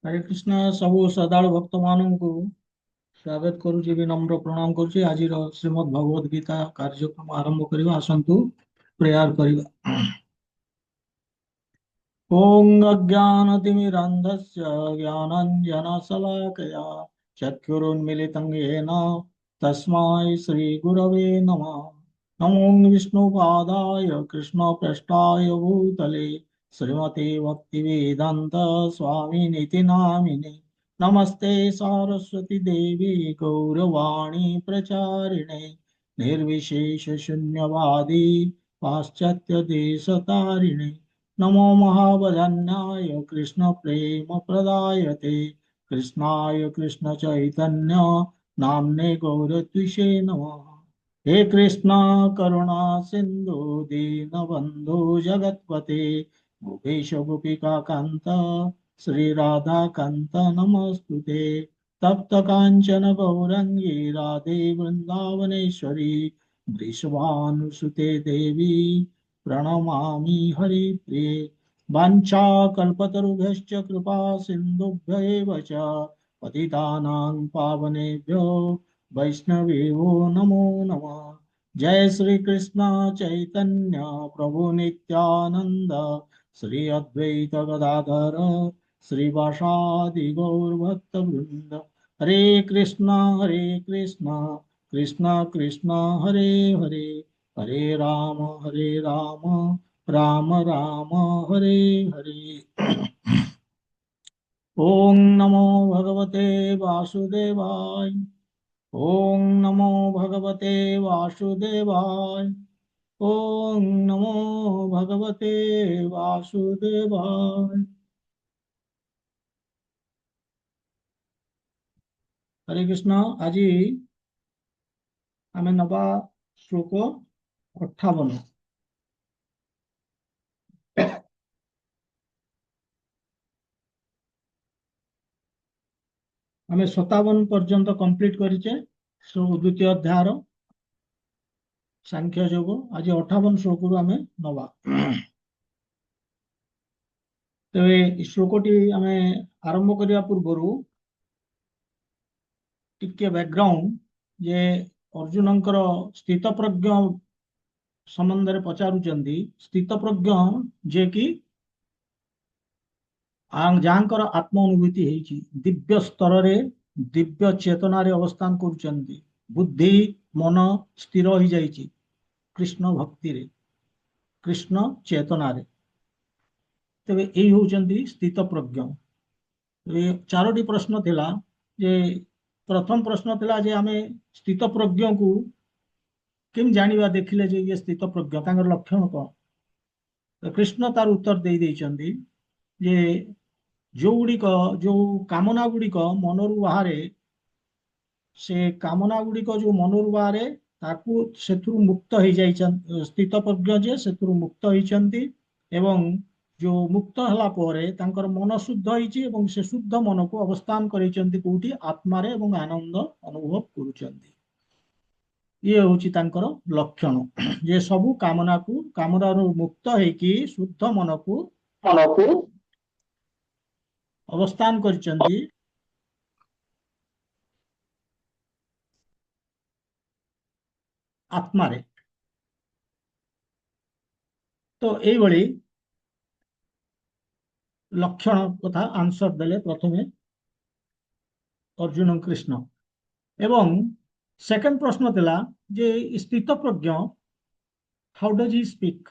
हरे कृष्ण सबु श्रद्धालु भक्त मानू स्वागत करुच्ची विनम्र प्रणाम करुच्ची आज श्रीमद् भगवद गीता कार्यक्रम आरंभ करवा आसतु प्रेयर करवा। ओम अज्ञानतिमिरान्धस्य ज्ञानाञ्जनशलाकया चक्षुरुन्मीलितं येन तस्मै श्रीगुरवे नमः। नमो विष्णुपादाय कृष्णप्रेष्ठाय भूतले श्रीमते भक्तिवेदान्त स्वामिनिति नामिने। नमस्ते सारस्वती देवी गौरवाणी प्रचारिणे निर्विशेष शून्यवादी पाश्चात्य देशतारिणे। नमो महावदन्याय कृष्ण प्रेम प्रदायते कृष्णाय कृष्ण चैतन्य नामने गौरत्विषे नमः। हे कृष्ण करुणा सिंधु दीनबंधु जगत्पते गोपेश गोपिका कांत श्री राधा कांत नमस्तुते। तप्त कांचन गौरंगी राधे वृंदावनेश्वरी वृषभानुसुते देवी प्रणमामि हरिप्रिये। वाञ्छाकल्पतरुभ्यश्च कृपा सिन्धुभ्य एव च पतितानां पावनेभ्यो वैष्णवेवो नमो नमः। जय श्री कृष्ण चैतन्य प्रभु नित्यानंद श्री अद्वैत गदाधर श्रीवासादि गौर भक्त वृंद। हरे कृष्ण कृष्ण कृष्ण हरे हरे हरे राम राम राम हरे हरे। ओम नमो भगवते वासुदेवाय। ओम नमो भगवते वासुदेवाय। ओम नमो भगवते वासुदेवाय। हरे कृष्ण। आज आम नवा श्लोक 58। आम 57 पर्यंत कंप्लीट करिचे द्वितीय अध्याय सांख्य योग। आज 58 श्लोक आम नवा। तेरे श्लोकटी आम आरंभ करने पूर्वर टिके बैकग्राउंड जे अर्जुनंकर स्थित प्रज्ञ संबंध में पचारुचंदी। स्थित प्रज्ञ जे कि जहाँकर आत्म अनुभूति है दिव्य स्तर रे दिव्य चेतना रे अवस्थान करुचंदी। बुद्धि मन स्थिर हो जाइए कृष्ण भक्ति रे कृष्ण चेतना रे। तेरे यही होचंदी स्थित प्रज्ञ। ये चारोटी प्रश्न थिला। जे प्रथम प्रश्न थिला जे आमे स्थित प्रज्ञ को केम जानिबा देखिले जे ये स्थित प्रज्ञ तांकर लक्षण कौन। तो कृष्ण तार उत्तर दे देइचंदी जे जो गुड़िक जो कामना गुड़िक मनरु बाहरे से कामना गुड़िक जो मनरु बाहरे ताकू सेथुरु मुक्त हो जाई स्थित प्रज्ञ जे सेथुरु मुक्त होइचंती। एवं जो मुक्त हला परे तांकर मन शुद्ध होइची एवं से शुद्ध मन को अवस्थान करिचंती कोठी आत्मारे एवं आनंद अनुभव करुचंती। ये होची तांकर लक्षण जे सबु कामना को कामनारु मुक्त होइकी शुद्ध मन को अवस्थान करिचंती आत्मारे। तो यही लक्षण कथा आंसर देले प्रथमे अर्जुन कृष्ण। एवं सेकंड प्रश्न थिला जे स्थित प्रज्ञ हाउ डज ही स्पीक।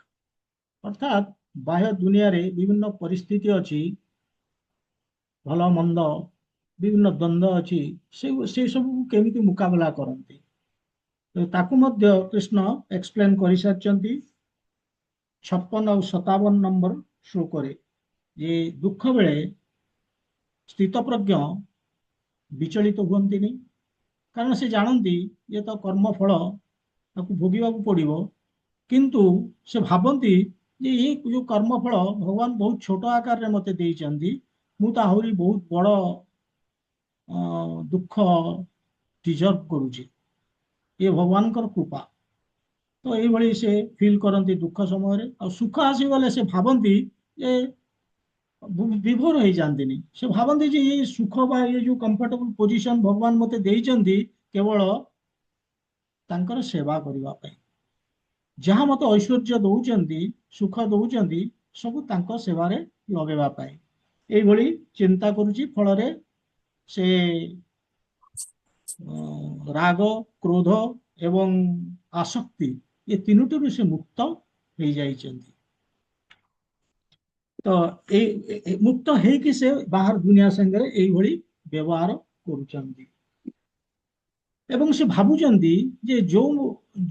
अर्थात बाह्य दुनिया रे विभिन्न परिस्थिति अछि भल मंद विभिन्न द्वंद्व अछि से सब केमिति मुकाबला करନ୍ତି। तो ताकू मध्य कृष्ण एक्सप्लेन कर सारी 56 और 57 नंबर श्लोक रे जे दुख बेले स्थित प्रज्ञ विचलित हुअन्ति नहीं। कारण से जानती ये तो कर्म फल ताकू भोगिबाकू पड़िबो। किंतु से भावती जे ये जो कर्म फल भगवान बहुत छोट आकार रे मते देइचंदी मु तो आहुरी बहुत बड़ दुख डिजर्व करुची ये भगवान कृपा। तो ये से फील करती दुख समय और सुख आसीगले से भावती जे ବିଭୋର ହେଇଯାଆନ୍ତିନି। ସେ ଭାବନ୍ତି ଯେ ଏଇ ସୁଖ ବା ଏ ଯୋଉ କମ୍ଫର୍ଟେବଲ ପୋଜିସନ ଭଗବାନ ମତେ ଦେଇଛନ୍ତି କେବଳ ତାଙ୍କର ସେବା କରିବା ପାଇଁ। ଯାହା ମତେ ଐଶ୍ୱର୍ଯ୍ୟ ଦଉଛନ୍ତି, ସୁଖ ଦଉଛନ୍ତି, ସବୁ ତାଙ୍କ ସେବାରେ ଲଗେଇବା ପାଇଁ। ଏଇଭଳି ଚିନ୍ତା କରୁଛି, ଫଳରେ ସେ ରାଗ, କ୍ରୋଧ ଏବଂ ଆସକ୍ତି ଏ ତିନୋଟିରୁ ସେ ମୁକ୍ତ ହେଇଯାଇଛନ୍ତି। ତ ମୁକ୍ତ ହେଇକି ସେ ବାହାର ଦୁନିଆ ସାଙ୍ଗରେ ଏଇଭଳି ବ୍ୟବହାର କରୁଛନ୍ତି। ଏବଂ ସେ ଭାବୁଛନ୍ତି ଯେ ଯୋଉ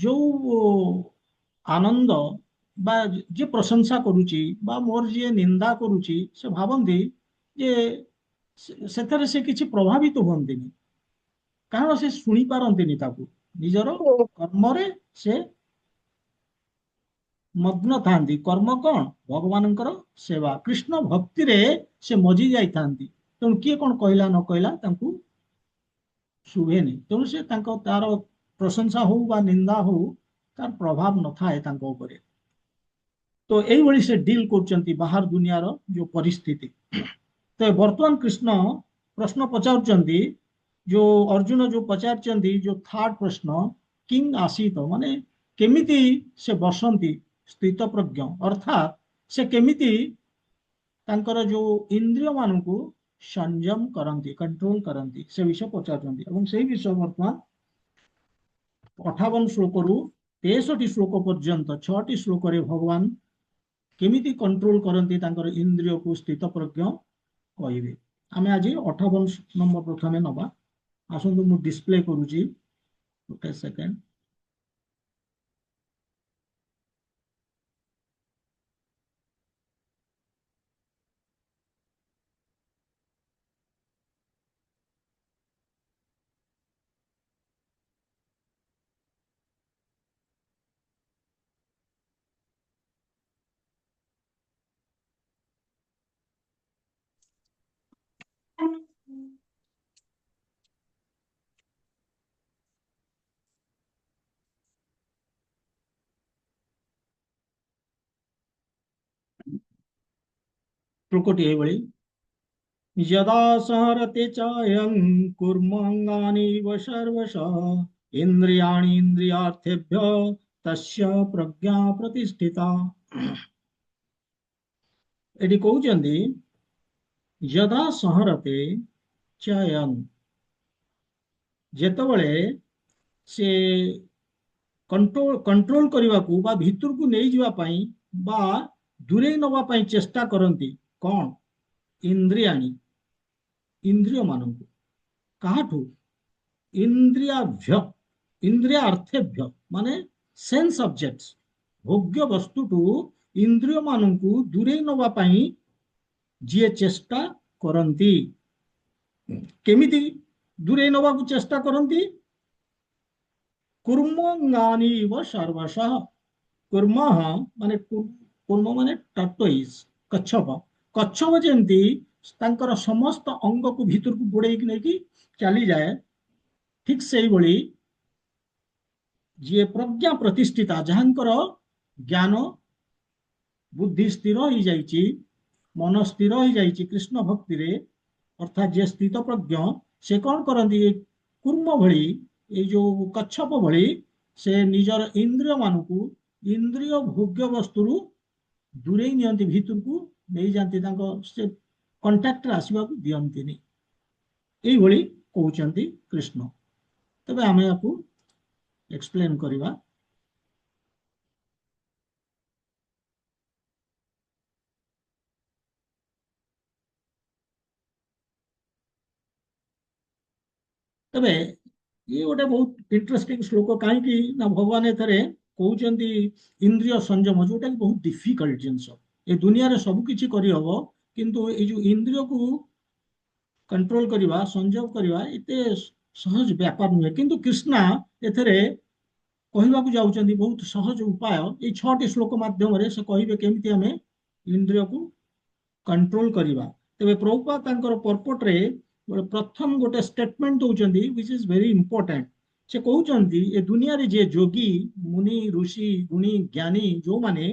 ଯୋଉ ଆନନ୍ଦ ବା ଯିଏ ପ୍ରଶଂସା କରୁଛି ବା ମୋର ଯିଏ ନିନ୍ଦା କରୁଛି, ସେ ଭାବନ୍ତି ଯେ ସେଥିରେ ସେ କିଛି ପ୍ରଭାବିତ ହୁଅନ୍ତିନି, କାରଣ ସେ ଶୁଣି ପାରନ୍ତିନି ତାକୁ। ନିଜର କର୍ମରେ ସେ ମଗ୍ନ ଥାନ୍ତି। କର୍ମ କଣ? ଭଗବାନଙ୍କର ସେବା, କୃଷ୍ଣ ଭକ୍ତିରେ ସେ ମଜି ଯାଇଥାନ୍ତି। ତେଣୁ କିଏ କଣ କହିଲା ନ କହିଲା ତାଙ୍କୁ ଶୁଭେନି। ତେଣୁ ସେ ତାର ପ୍ରଶଂସା ହଉ ବା ନିନ୍ଦା ହଉ, ତାର ପ୍ରଭାବ ନଥାଏ ତାଙ୍କ ଉପରେ। ତ ଏଇଭଳି ସେ ଡିଲ୍ କରୁଛନ୍ତି ବାହାର ଦୁନିଆର ଯୋଉ ପରିସ୍ଥିତି। ତ ବର୍ତ୍ତମାନ କୃଷ୍ଣ ପ୍ରଶ୍ନ ପଚାରୁଛନ୍ତି, ଯୋଉ ଅର୍ଜୁନ ଯୋଉ ପଚାରିଛନ୍ତି, ଯୋଉ ଥାର୍ଡ ପ୍ରଶ୍ନ, କିଂ ଆସୀତ, ମାନେ କେମିତି ସେ ବସନ୍ତି ସ୍ଥିତ ପ୍ରଜ୍ଞ, ଅର୍ଥାତ୍ ସେ କେମିତି ତାଙ୍କର ଯୋଉ ଇନ୍ଦ୍ରିୟ ମାନଙ୍କୁ ସଂଯମ କରନ୍ତି, କଣ୍ଟ୍ରୋଲ କରନ୍ତି, ସେ ବିଷୟ ପଚାରୁଛନ୍ତି। ଏବଂ ସେଇ ବିଷୟ ବର୍ତ୍ତମାନ 58 ଶ୍ଲୋକରୁ 63 ଶ୍ଲୋକ ପର୍ଯ୍ୟନ୍ତ 6ଟି ଶ୍ଲୋକରେ ଭଗବାନ କେମିତି କଣ୍ଟ୍ରୋଲ କରନ୍ତି ତାଙ୍କର ଇନ୍ଦ୍ରିୟକୁ ସ୍ଥିତ ପ୍ରଜ୍ଞ କହିବେ। ଆମେ ଆଜି 58 ନମ୍ବର ପ୍ରଥମେ ନବା। ଆସନ୍ତୁ ମୁଁ ଡିସପ୍ଲେ କରୁଛି, ଗୋଟେ ସେକେଣ୍ଡ। ଶ୍ଲୋକଟି ଏଇଭଳି, यदा संहरते चायं कुर्मङ्गानीव सर्वशः इन्द्रियाणीन्द्रियार्थेभ्य तस्य प्रज्ञा प्रतिष्ठिता। ଏଠି କହୁଛନ୍ତି यदा संहरते चायं, ଯେତେବେଳେ ସେ କଣ୍ଟ୍ରୋଲ କରିବାକୁ ବା ଭିତରକୁ ନେଇଯିବା ପାଇଁ ବା ଦୂରେଇ ନେବା ପାଇଁ ଚେଷ୍ଟା କରନ୍ତି, କଣ? ଇନ୍ଦ୍ରିୟାଣୀ, ଇନ୍ଦ୍ରିୟ ମାନଙ୍କୁ। କାହାଠୁ? ଇନ୍ଦ୍ରିୟାଭ୍ୟ, ଇନ୍ଦ୍ରିୟାର୍ଥେଭ୍ୟ, ମାନେ ସେନ୍ସ ଅବଜେକ୍ଟସ୍, ଭୋଗ୍ୟ ବସ୍ତୁଠୁ ଇନ୍ଦ୍ରିୟ ମାନଙ୍କୁ ଦୂରେଇ ନେବା ପାଇଁ ଯିଏ ଚେଷ୍ଟା କରନ୍ତି। କେମିତି ଦୂରେଇ ନେବାକୁ ଚେଷ୍ଟା କରନ୍ତି? କୁର୍ମଙ୍ଗାନିବ ସର୍ବଶଃ। କୁର୍ମ ମାନେ କୁର୍ମ ମାନେ ଟର୍ଟୋଇଜ, କଚ୍ଛପ। କଚ୍ଛପ ଯେମିତି ତାଙ୍କର ସମସ୍ତ ଅଙ୍ଗକୁ ଭିତରକୁ ଗୋଡେଇକି ନେଇକି ଚାଲିଯାଏ, ଠିକ ସେଇଭଳି ଯିଏ ପ୍ରଜ୍ଞା ପ୍ରତିଷ୍ଠିତା, ଯାହାଙ୍କର ଜ୍ଞାନ ବୁଦ୍ଧି ସ୍ଥିର ହେଇଯାଇଛି, ମନ ସ୍ଥିର ହେଇଯାଇଛି କୃଷ୍ଣ ଭକ୍ତିରେ, ଅର୍ଥାତ୍ ଯିଏ ସ୍ଥିତ ପ୍ରଜ୍ଞ, ସେ କଣ କରନ୍ତି? କୁର୍ମ ଭଳି, ଏଇ ଯୋଉ କଚ୍ଛପ ଭଳି, ସେ ନିଜର ଇନ୍ଦ୍ରିୟ ମାନଙ୍କୁ ଇନ୍ଦ୍ରିୟ ଭୋଗ୍ୟ ବସ୍ତୁରୁ ଦୂରେଇ ନିଅନ୍ତି, ଭିତରକୁ ନେଇଯାଆନ୍ତି, ତାଙ୍କ ସେ କଣ୍ଟାକ୍ଟରେ ଆସିବାକୁ ଦିଅନ୍ତିନି। ଏଇଭଳି କହୁଛନ୍ତି କୃଷ୍ଣ। ତେବେ ଆମେ ୟାକୁ ଏକ୍ସପ୍ଲେନ କରିବା। ତେବେ ଇଏ ଗୋଟେ ବହୁତ ଇଣ୍ଟରେଷ୍ଟିଂ ଶ୍ଲୋକ। କାହିଁକି ନା ଭଗବାନ ଏଥିରେ କହୁଛନ୍ତି ଇନ୍ଦ୍ରିୟ ସଂଯମ, ଯୋଉଟା କି ବହୁତ ଡିଫିକଲ୍ଟ ଜିନିଷ। ଏ ଦୁନିଆରେ ସବୁ କିଛି କରିହବ, କିନ୍ତୁ ଏଇ ଯୋଉ ଇନ୍ଦ୍ରିୟକୁ କଣ୍ଟ୍ରୋଲ କରିବା, ସଂଯମ କରିବା, ଏତେ ସହଜ ବ୍ୟାପାର ନୁହେଁ। କିନ୍ତୁ କୃଷ୍ଣ ଏଥିରେ କହିବାକୁ ଯାଉଛନ୍ତି ବହୁତ ସହଜ ଉପାୟ। ଏଇ 6ଟି ଶ୍ଲୋକ ମାଧ୍ୟମରେ ସେ କହିବେ କେମିତି ଆମେ ଇନ୍ଦ୍ରିୟକୁ କଣ୍ଟ୍ରୋଲ କରିବା। ତେବେ ପ୍ରଭୁପାଦ ତାଙ୍କର ପର୍ପଟରେ ପ୍ରଥମ ଗୋଟେ ଷ୍ଟେଟମେଣ୍ଟ ଦଉଛନ୍ତି, which is very important। ସେ କହୁଛନ୍ତି ଏ ଦୁନିଆରେ ଯିଏ ଯୋଗୀ, ମୁନି, ଋଷି, ଗୁଣୀ, ଜ୍ଞାନୀ ଯୋଉମାନେ,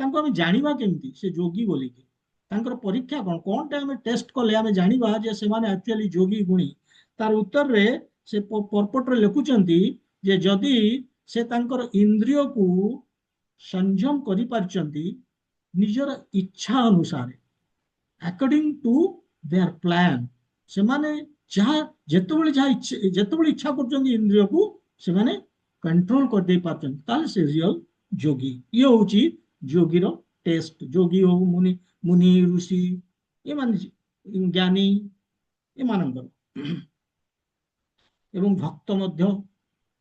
ତାଙ୍କୁ ଆମେ ଜାଣିବା କେମିତି ସେ ଯୋଗୀ ବୋଲିକି? ତାଙ୍କର ପରୀକ୍ଷା କଣ କଣଟା ଆମେ ଟେଷ୍ଟ କଲେ ଆମେ ଜାଣିବା ଯେ ସେମାନେ ଆକ୍ଚୁଆଲି ଯୋଗୀ ଗୁଣୀ। ତାର ଉତ୍ତରରେ ସେ ପର୍ପଟରେ ଲେଖୁଛନ୍ତି ଯେ ଯଦି ସେ ତାଙ୍କର ଇନ୍ଦ୍ରିୟକୁ ସଂଯମ କରିପାରିଛନ୍ତି ନିଜର ଇଚ୍ଛା ଅନୁସାରେ, ଆକର୍ଡିଂ ଟୁ ଦେୟାର ପ୍ଲାନ, ସେମାନେ ଯାହା ଯେତେବେଳେ ଇଚ୍ଛା କରୁଛନ୍ତି ଇନ୍ଦ୍ରିୟକୁ ସେମାନେ କଣ୍ଟ୍ରୋଲ କରିଦେଇ ପାରୁଛନ୍ତି, ତାହେଲେ ସେ ରିଅଲ ଯୋଗୀ। ଇଏ ହଉଛି ଯୋଗୀର ଟେଷ୍ଟ। ଯୋଗୀ ହଉ ମୁନି ଋଷି ଏମାନେ ଜ୍ଞାନୀ ଏମାନଙ୍କର, ଏବଂ ଭକ୍ତ ମଧ୍ୟ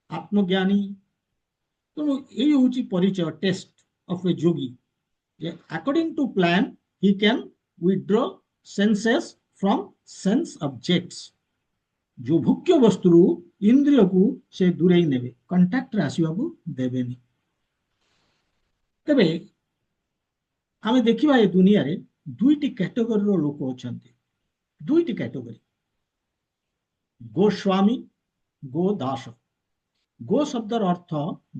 ଆତ୍ମଜ୍ଞାନୀ। ତେଣୁ ଏଇ ହଉଛି ପରିଚୟ ଟେଷ୍ଟ ଅଫ ଏ ଯୋଗୀ, ଯେ according to plan he can withdraw senses from sense objects. ଯୋଉ ଭୁକ୍ୟ ବସ୍ତୁରୁ ଇନ୍ଦ୍ରିୟକୁ ସେ ଦୂରେଇ ନେବେ, କଣ୍ଟାକ୍ଟରେ ଆସିବାକୁ ଦେବେନି। ତେବେ ଆମେ ଦେଖିବା ଏ ଦୁନିଆରେ ଦୁଇଟି କ୍ୟାଟେଗୋରୀର ଲୋକ ଅଛନ୍ତି, ଦୁଇଟି କ୍ୟାଟେଗୋରୀ, ଗୋସ୍ୱାମୀ, ଗୋ ଦାସ। ଗୋ ଶବ୍ଦର ଅର୍ଥ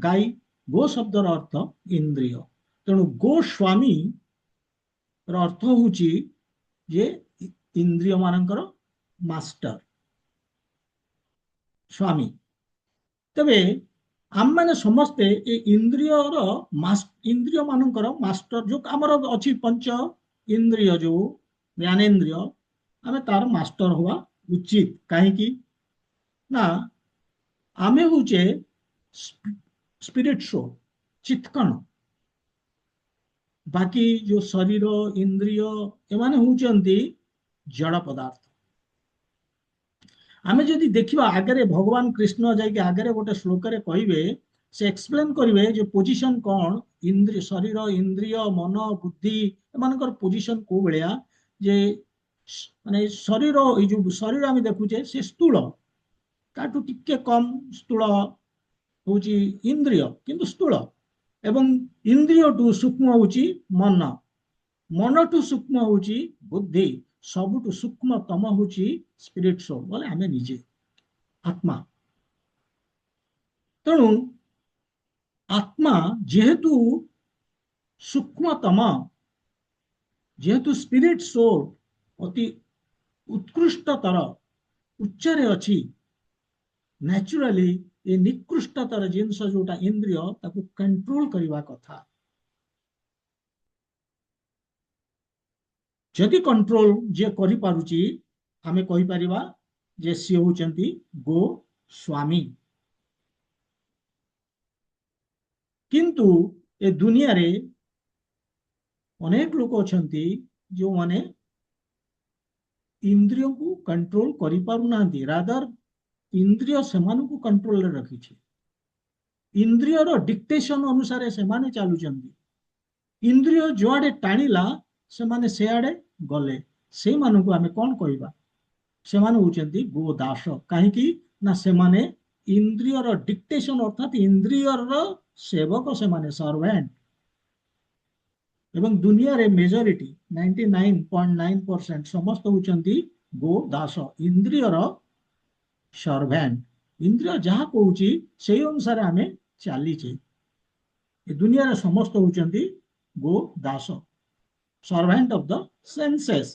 ଗାଈ, ଗୋ ଶବ୍ଦର ଅର୍ଥ ଇନ୍ଦ୍ରିୟ। ତେଣୁ ଗୋସ୍ୱାମୀ ର ଅର୍ଥ ହଉଛି ଯେ ଇନ୍ଦ୍ରିୟ ମାନଙ୍କର ମାଷ୍ଟର, ସ୍ୱାମୀ। ତେବେ ଆମମାନେ ସମସ୍ତେ ଏ ଇନ୍ଦ୍ରିୟ ମାନଙ୍କର ମାଷ୍ଟର, ଯୋଉ ଆମର ଅଛି ପଞ୍ଚ ଇନ୍ଦ୍ରିୟ, ଯୋଉ ଜ୍ଞାନେନ୍ଦ୍ରିୟ, ଆମେ ତାର ମାଷ୍ଟର ହବା ଉଚିତ। କାହିଁକି ନା ଆମେ ହଉଛେ ସ୍ପିରିଟ ସୋ, ଚିତ୍କଣ। ବାକି ଯୋଉ ଶରୀର ଇନ୍ଦ୍ରିୟ ଏମାନେ ହଉଛନ୍ତି ଜଡ଼ ପଦାର୍ଥ। ଆମେ ଯଦି ଦେଖିବା ଆଗରେ ଭଗବାନ କୃଷ୍ଣ ଯାଇକି ଆଗରେ ଗୋଟେ ଶ୍ଲୋକରେ କହିବେ, ସେ ଏକ୍ସପ୍ଲେନ କରିବେ ଯେ ପୋଜିସନ କଣ, ଇନ୍ଦ୍ରିୟ ଶରୀର ଇନ୍ଦ୍ରିୟ ମନ ବୁଦ୍ଧି ଏମାନଙ୍କର ପୋଜିସନ କୋଉ ଭଳିଆ। ଯେ ମାନେ ଶରୀର, ଏଇ ଯୋଉ ଶରୀର ଆମେ ଦେଖୁଛେ ସେ ସ୍ଥୂଳ, ତାଠୁ ଟିକେ କମ ସ୍ଥୂଳ ହଉଛି ଇନ୍ଦ୍ରିୟ କିନ୍ତୁ ସ୍ଥୂଳ, ଏବଂ ଇନ୍ଦ୍ରିୟଠୁ ସୂକ୍ଷ୍ମ ହଉଛି ମନ, ମନଠୁ ସୂକ୍ଷ୍ମ ହଉଛି ବୁଦ୍ଧି, ସବୁଠୁ ସୂକ୍ଷ୍ମତମ ହଉଛି ସ୍ପିରିଟ ସୋଲ, ବୋଲେ ଆମେ ନିଜେ ଆତ୍ମା। ତେଣୁ ଆତ୍ମା ଯେହେତୁ ସୂକ୍ଷ୍ମତମ, ଯେହେତୁ ସ୍ପିରିଟ ସୋଲ ଅତି ଉତ୍କୃଷ୍ଟତର ଉଚ୍ଚରେ ଅଛି, ନ୍ୟାଚୁରାଲି ଏ ନିକୃଷ୍ଟତର ଜିନିଷ ଯୋଉଟା ଇନ୍ଦ୍ରିୟ, ତାକୁ କଣ୍ଟ୍ରୋଲ କରିବା କଥା। ଯଦି କଣ୍ଟ୍ରୋଲ ଯିଏ କରିପାରୁଛି, ଆମେ କହିପାରିବା ଯେ ସିଏ ହଉଛନ୍ତି ଗୋ ସ୍ୱାମୀ। କିନ୍ତୁ ଏ ଦୁନିଆରେ ଅନେକ ଲୋକ ଅଛନ୍ତି ଯେଉଁମାନେ ଇନ୍ଦ୍ରିୟକୁ କଣ୍ଟ୍ରୋଲ କରିପାରୁନାହାନ୍ତି, ରାଦର ଇନ୍ଦ୍ରିୟ ସେମାନଙ୍କୁ କଣ୍ଟ୍ରୋଲରେ ରଖିଛି। ଇନ୍ଦ୍ରିୟର ଡିକ୍ଟେସନ ଅନୁସାରେ ସେମାନେ ଚାଲୁଛନ୍ତି। ଇନ୍ଦ୍ରିୟ ଯୁଆଡେ ଟାଣିଲା ସେମାନେ ସେଆଡେ ଗଲେ। ସେଇମାନଙ୍କୁ ଆମେ କଣ କହିବା? ସେମାନେ ହଉଛନ୍ତି ଗୋ ଦାସ। କାହିଁକି ନା ସେମାନେ ଇନ୍ଦ୍ରିୟର ଡିକ୍ଟେସନ ଅର୍ଥାତ ଇନ୍ଦ୍ରିୟର ସେବକ, ସେମାନେ ସର୍ଭେଣ୍ଟ। ଏବଂ ଦୁନିଆରେ ମେଜରିଟି 99.9% ସମସ୍ତ ହଉଛନ୍ତି ଗୋ ଦାସ, ଇନ୍ଦ୍ରିୟର ସର୍ଭେଣ୍ଟ। ଇନ୍ଦ୍ରିୟ ଯାହା କହୁଛି ସେଇ ଅନୁସାରେ ଆମେ ଚାଲିଛେ। ଏ ଦୁନିଆରେ ସମସ୍ତ ହଉଛନ୍ତି ଗୋ ଦାସ, ସର୍ଭେଣ୍ଟ ଅଫ ଦ ସେନ୍ସେସ୍।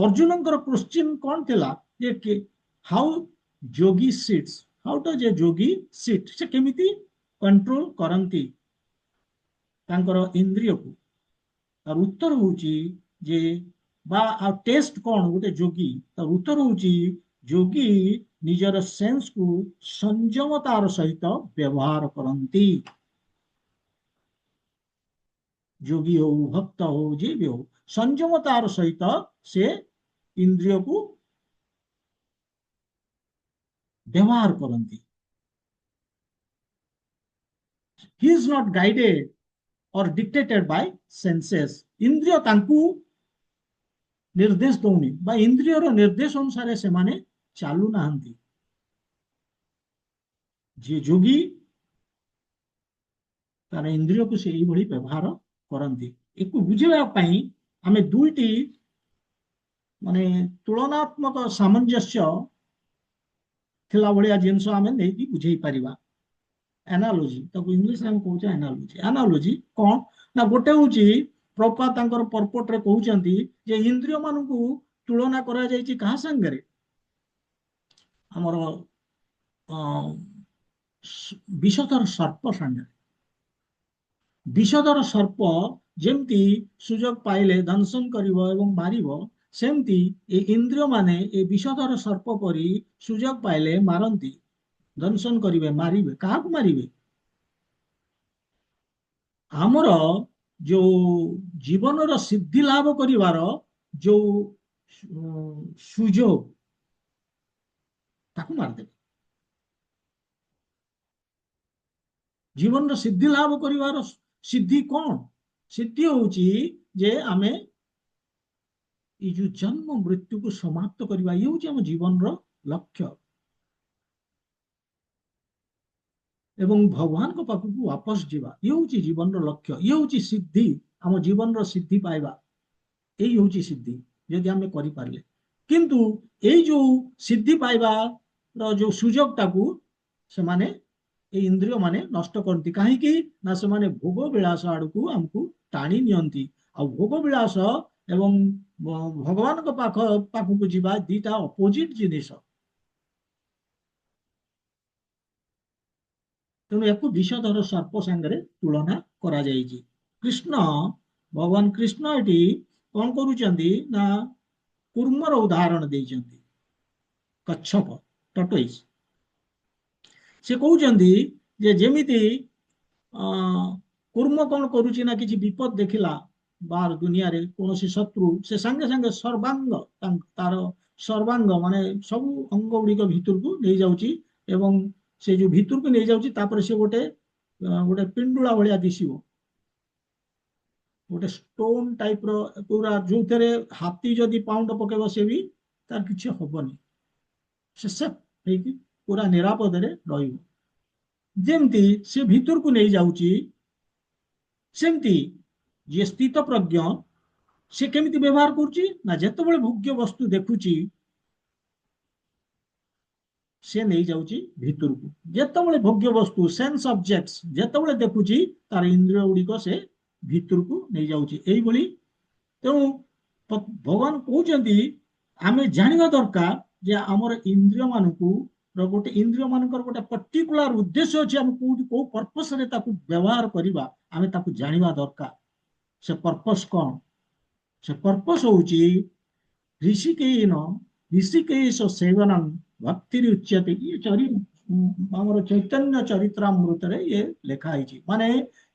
ଅର୍ଜୁନଙ୍କର କ୍ୱେଶ୍ଚିନ୍ କଣ ଥିଲା ଯେ how yogi sits, how does a yogi sit, ସେ କେମିତି କଣ୍ଟ୍ରୋଲ କରନ୍ତି ତାଙ୍କର ଇନ୍ଦ୍ରିୟକୁ? ତାର ଉତ୍ତର ହଉଛି ଯେ ବା ଆଉ ଟେଷ୍ଟ କଣ ଗୋଟେ ଯୋଗୀ, ତାର ଉତ୍ତର ହଉଛି ଯୋଗୀ ନିଜର ସେନ୍ସକୁ ସଂଯମତାର ସହିତ ବ୍ୟବହାର କରନ୍ତି। ଯୋଗୀ ହଉ ଭକ୍ତ ହଉ ଯିଏ ବି ହଉ, ସଂଯମତାର ସହିତ ସେ ଇନ୍ଦ୍ରିୟକୁ ବ୍ୟବହାର କରନ୍ତି। He is not guided or dictated by senses. ଇନ୍ଦ୍ରିୟ ତାଙ୍କୁ ନିର୍ଦ୍ଦେଶ ଦଉନି ବା ଇନ୍ଦ୍ରିୟର ନିର୍ଦ୍ଦେଶ ଅନୁସାରେ ସେମାନେ ଚାଲୁନାହାନ୍ତି। ଯିଏ ଯୋଗୀ ତାର ଇନ୍ଦ୍ରିୟକୁ ସେ ଏଇଭଳି ବ୍ୟବହାର କରନ୍ତି। ଏକୁ ବୁଝିବା ପାଇଁ ଆମେ ଦୁଇଟି ମାନେ ତୁଳନାତ୍ମକ ସାମଞ୍ଜସ୍ୟ ଥିଲା ଭଳିଆ ଜିନିଷ ଆମେ ନେଇକି ବୁଝେଇ ପାରିବା। ଆନାଲୋଜି, ତାକୁ ଇଂଲିଶରେ ଆମେ କହୁଛେ ଆନାଲୋଜି। ଆନାଲୋଜି କଣ ନା, ଗୋଟେ ହଉଛି ପ୍ରଭୁପାଦ ତାଙ୍କର ପର୍ପଟରେ କହୁଛନ୍ତି ଯେ ଇନ୍ଦ୍ରିୟ ମାନଙ୍କୁ ତୁଳନା କରାଯାଇଛି କାହା ସାଙ୍ଗରେ? ଆମର ବିଷଧର ସର୍ପ ସାଙ୍ଗରେ। ବିଷଧର ସର୍ପ ଯେମିତି ସୁଯୋଗ ପାଇଲେ ଦଂଶନ କରିବ ଏବଂ ମାରିବ, ସେମିତି ଏ ଇନ୍ଦ୍ରିୟ ମାନେ ଏ ବିଷଧର ସର୍ପ ପରି ସୁଯୋଗ ପାଇଲେ ମାରନ୍ତି, ଦଂଶନ କରିବେ, ମାରିବେ। କାହାକୁ ମାରିବେ? ଆମର ଯୋଉ ଜୀବନର ସିଦ୍ଧି ଲାଭ କରିବାର ଯୋଉ ସୁଯୋଗ, ତାକୁ ମାରିଦେବେ। ଜୀବନର ସିଦ୍ଧି ଲାଭ କରିବାର ସିଦ୍ଧି କଣ? ସିଦ୍ଧି ହଉଛି ଯେ ଆମେ ଏଇ ଯୋଉ ଜନ୍ମ ମୃତ୍ୟୁକୁ ସମାପ୍ତ କରିବା, ଇଏ ହଉଛି ଆମ ଜୀବନର ଲକ୍ଷ୍ୟ। ଏବଂ ଭଗବାନଙ୍କ ପାଖକୁ ವಾಪସ ଯିବା, ଇଏ ହଉଛି ଜୀବନର ଲକ୍ଷ୍ୟ। ଇଏ ହଉଛି ସିଦ୍ଧି, ଆମ ଜୀବନର ସିଦ୍ଧି ପାଇବା। ଏଇ ହଉଛି ସିଦ୍ଧି, ଯଦି ଆମେ କରିପାରିଲେ। କିନ୍ତୁ ଏଇ ଯୋଉ ସିଦ୍ଧି ପାଇବାର ଯୋଉ ସୁଯୋଗଟାକୁ ସେମାନେ, ଏଇ ଇନ୍ଦ୍ରିୟ ମାନେ ନଷ୍ଟ କରନ୍ତି। କାହିଁକି ନା ସେମାନେ ଭୋଗ ବିଳାସ ଆଡକୁ ଆମକୁ ଟାଣି ନିଅନ୍ତି। ଆଉ ଭୋଗ ବିଳାସ ଏବଂ ଭଗବାନଙ୍କ ପାଖକୁ ଯିବା ଦିଟା ଅପୋଜିଟ ଜିନିଷ। ତେଣୁ ୟାକୁ ବିଷଧର ସର୍ପ ସାଙ୍ଗରେ ତୁଳନା କରାଯାଇଛି। କୃଷ୍ଣ, ଭଗବାନ କୃଷ୍ଣ ଏଠି କଣ କରୁଛନ୍ତି ନା କୁର୍ମର ଉଦାହରଣ ଦେଇଛନ୍ତି। କଚ୍ଛପ, ଟର୍ଟୋଇଜ। ସେ କହୁଛନ୍ତି ଯେ ଯେମିତି କୁର୍ମ କଣ କରୁଛି ନା କିଛି ବିପଦ ଦେଖିଲା ବାହାର ଦୁନିଆରେ, କୌଣସି ଶତ୍ରୁ, ସେ ସାଙ୍ଗେ ସାଙ୍ଗେ ସର୍ବାଙ୍ଗ, ତାର ସର୍ବାଙ୍ଗ ମାନେ ସବୁ ଅଙ୍ଗ ଗୁଡିକ ଭିତରକୁ ନେଇଯାଉଛି ଏବଂ ସେ ଯୋଉ ଭିତରକୁ ନେଇଯାଉଛି ତାପରେ ସେ ଗୋଟେ ଗୋଟେ ପିଣ୍ଡୁଳା ଭଳିଆ ଦିଶିବ, ଗୋଟେ ଷ୍ଟୋନ ଟାଇପ ର ପୁରା, ଯୋଉଥିରେ ହାତୀ ଯଦି ପାଉଣ୍ଡ ପକେଇବ ସେ ବି ତାର କିଛି ହବନି, ସେ ସେଫ୍ ହେଇକି ପୁରା ନିରାପଦରେ ରହିବ। ଯେମିତି ସେ ଭିତରକୁ ନେଇଯାଉଛି, ସେମିତି ଯିଏ ସ୍ଥିତ ପ୍ରଜ୍ଞ ସେ କେମିତି ବ୍ୟବହାର କରୁଛି ନା ଯେତେବେଳେ ଭୋଗ୍ୟ ବସ୍ତୁ ଦେଖୁଛି ସେ ନେଇଯାଉଛି ଭିତରକୁ। ଯେତେବେଳେ ଭୋଗ୍ୟ ବସ୍ତୁ ସେନ୍ସ ଅବଜେକ୍ଟସ ଯେତେବେଳେ ଦେଖୁଛି ତାର ଇନ୍ଦ୍ରିୟ ଗୁଡିକ ସେ ଭିତରକୁ ନେଇଯାଉଛି। ଏଇଭଳି ତେଣୁ ଭଗବାନ କହୁଛନ୍ତି ଆମେ ଜାଣିବା ଦରକାର ଯେ ଆମର ଇନ୍ଦ୍ରିୟ ମାନଙ୍କୁ ଗୋଟେ ଇନ୍ଦ୍ରିୟ ମାନଙ୍କର ଗୋଟେ ପର୍ଟିକୁଲାର ଉଦ୍ଦେଶ୍ୟ ଅଛି। ଆମେ କୋଉଠି କୋଉ ପର୍ପସରେ ତାକୁ ବ୍ୟବହାର କରିବା ଆମେ ତାକୁ ଜାଣିବା ଦରକାର। ସେ ପର୍ପସ କଣ? ସେ ପର୍ପସ ହଉଛି ঋଷିକେୟୀନ ঋଷିକେଶ ସେବନଂ ଭକ୍ତିରେ ଉଚ୍ୟତେ। ଆମର ଚୈତନ୍ୟ ଚରିତ୍ରାମୃତରେ ଇଏ ଲେଖା ହେଇଛି। ମାନେ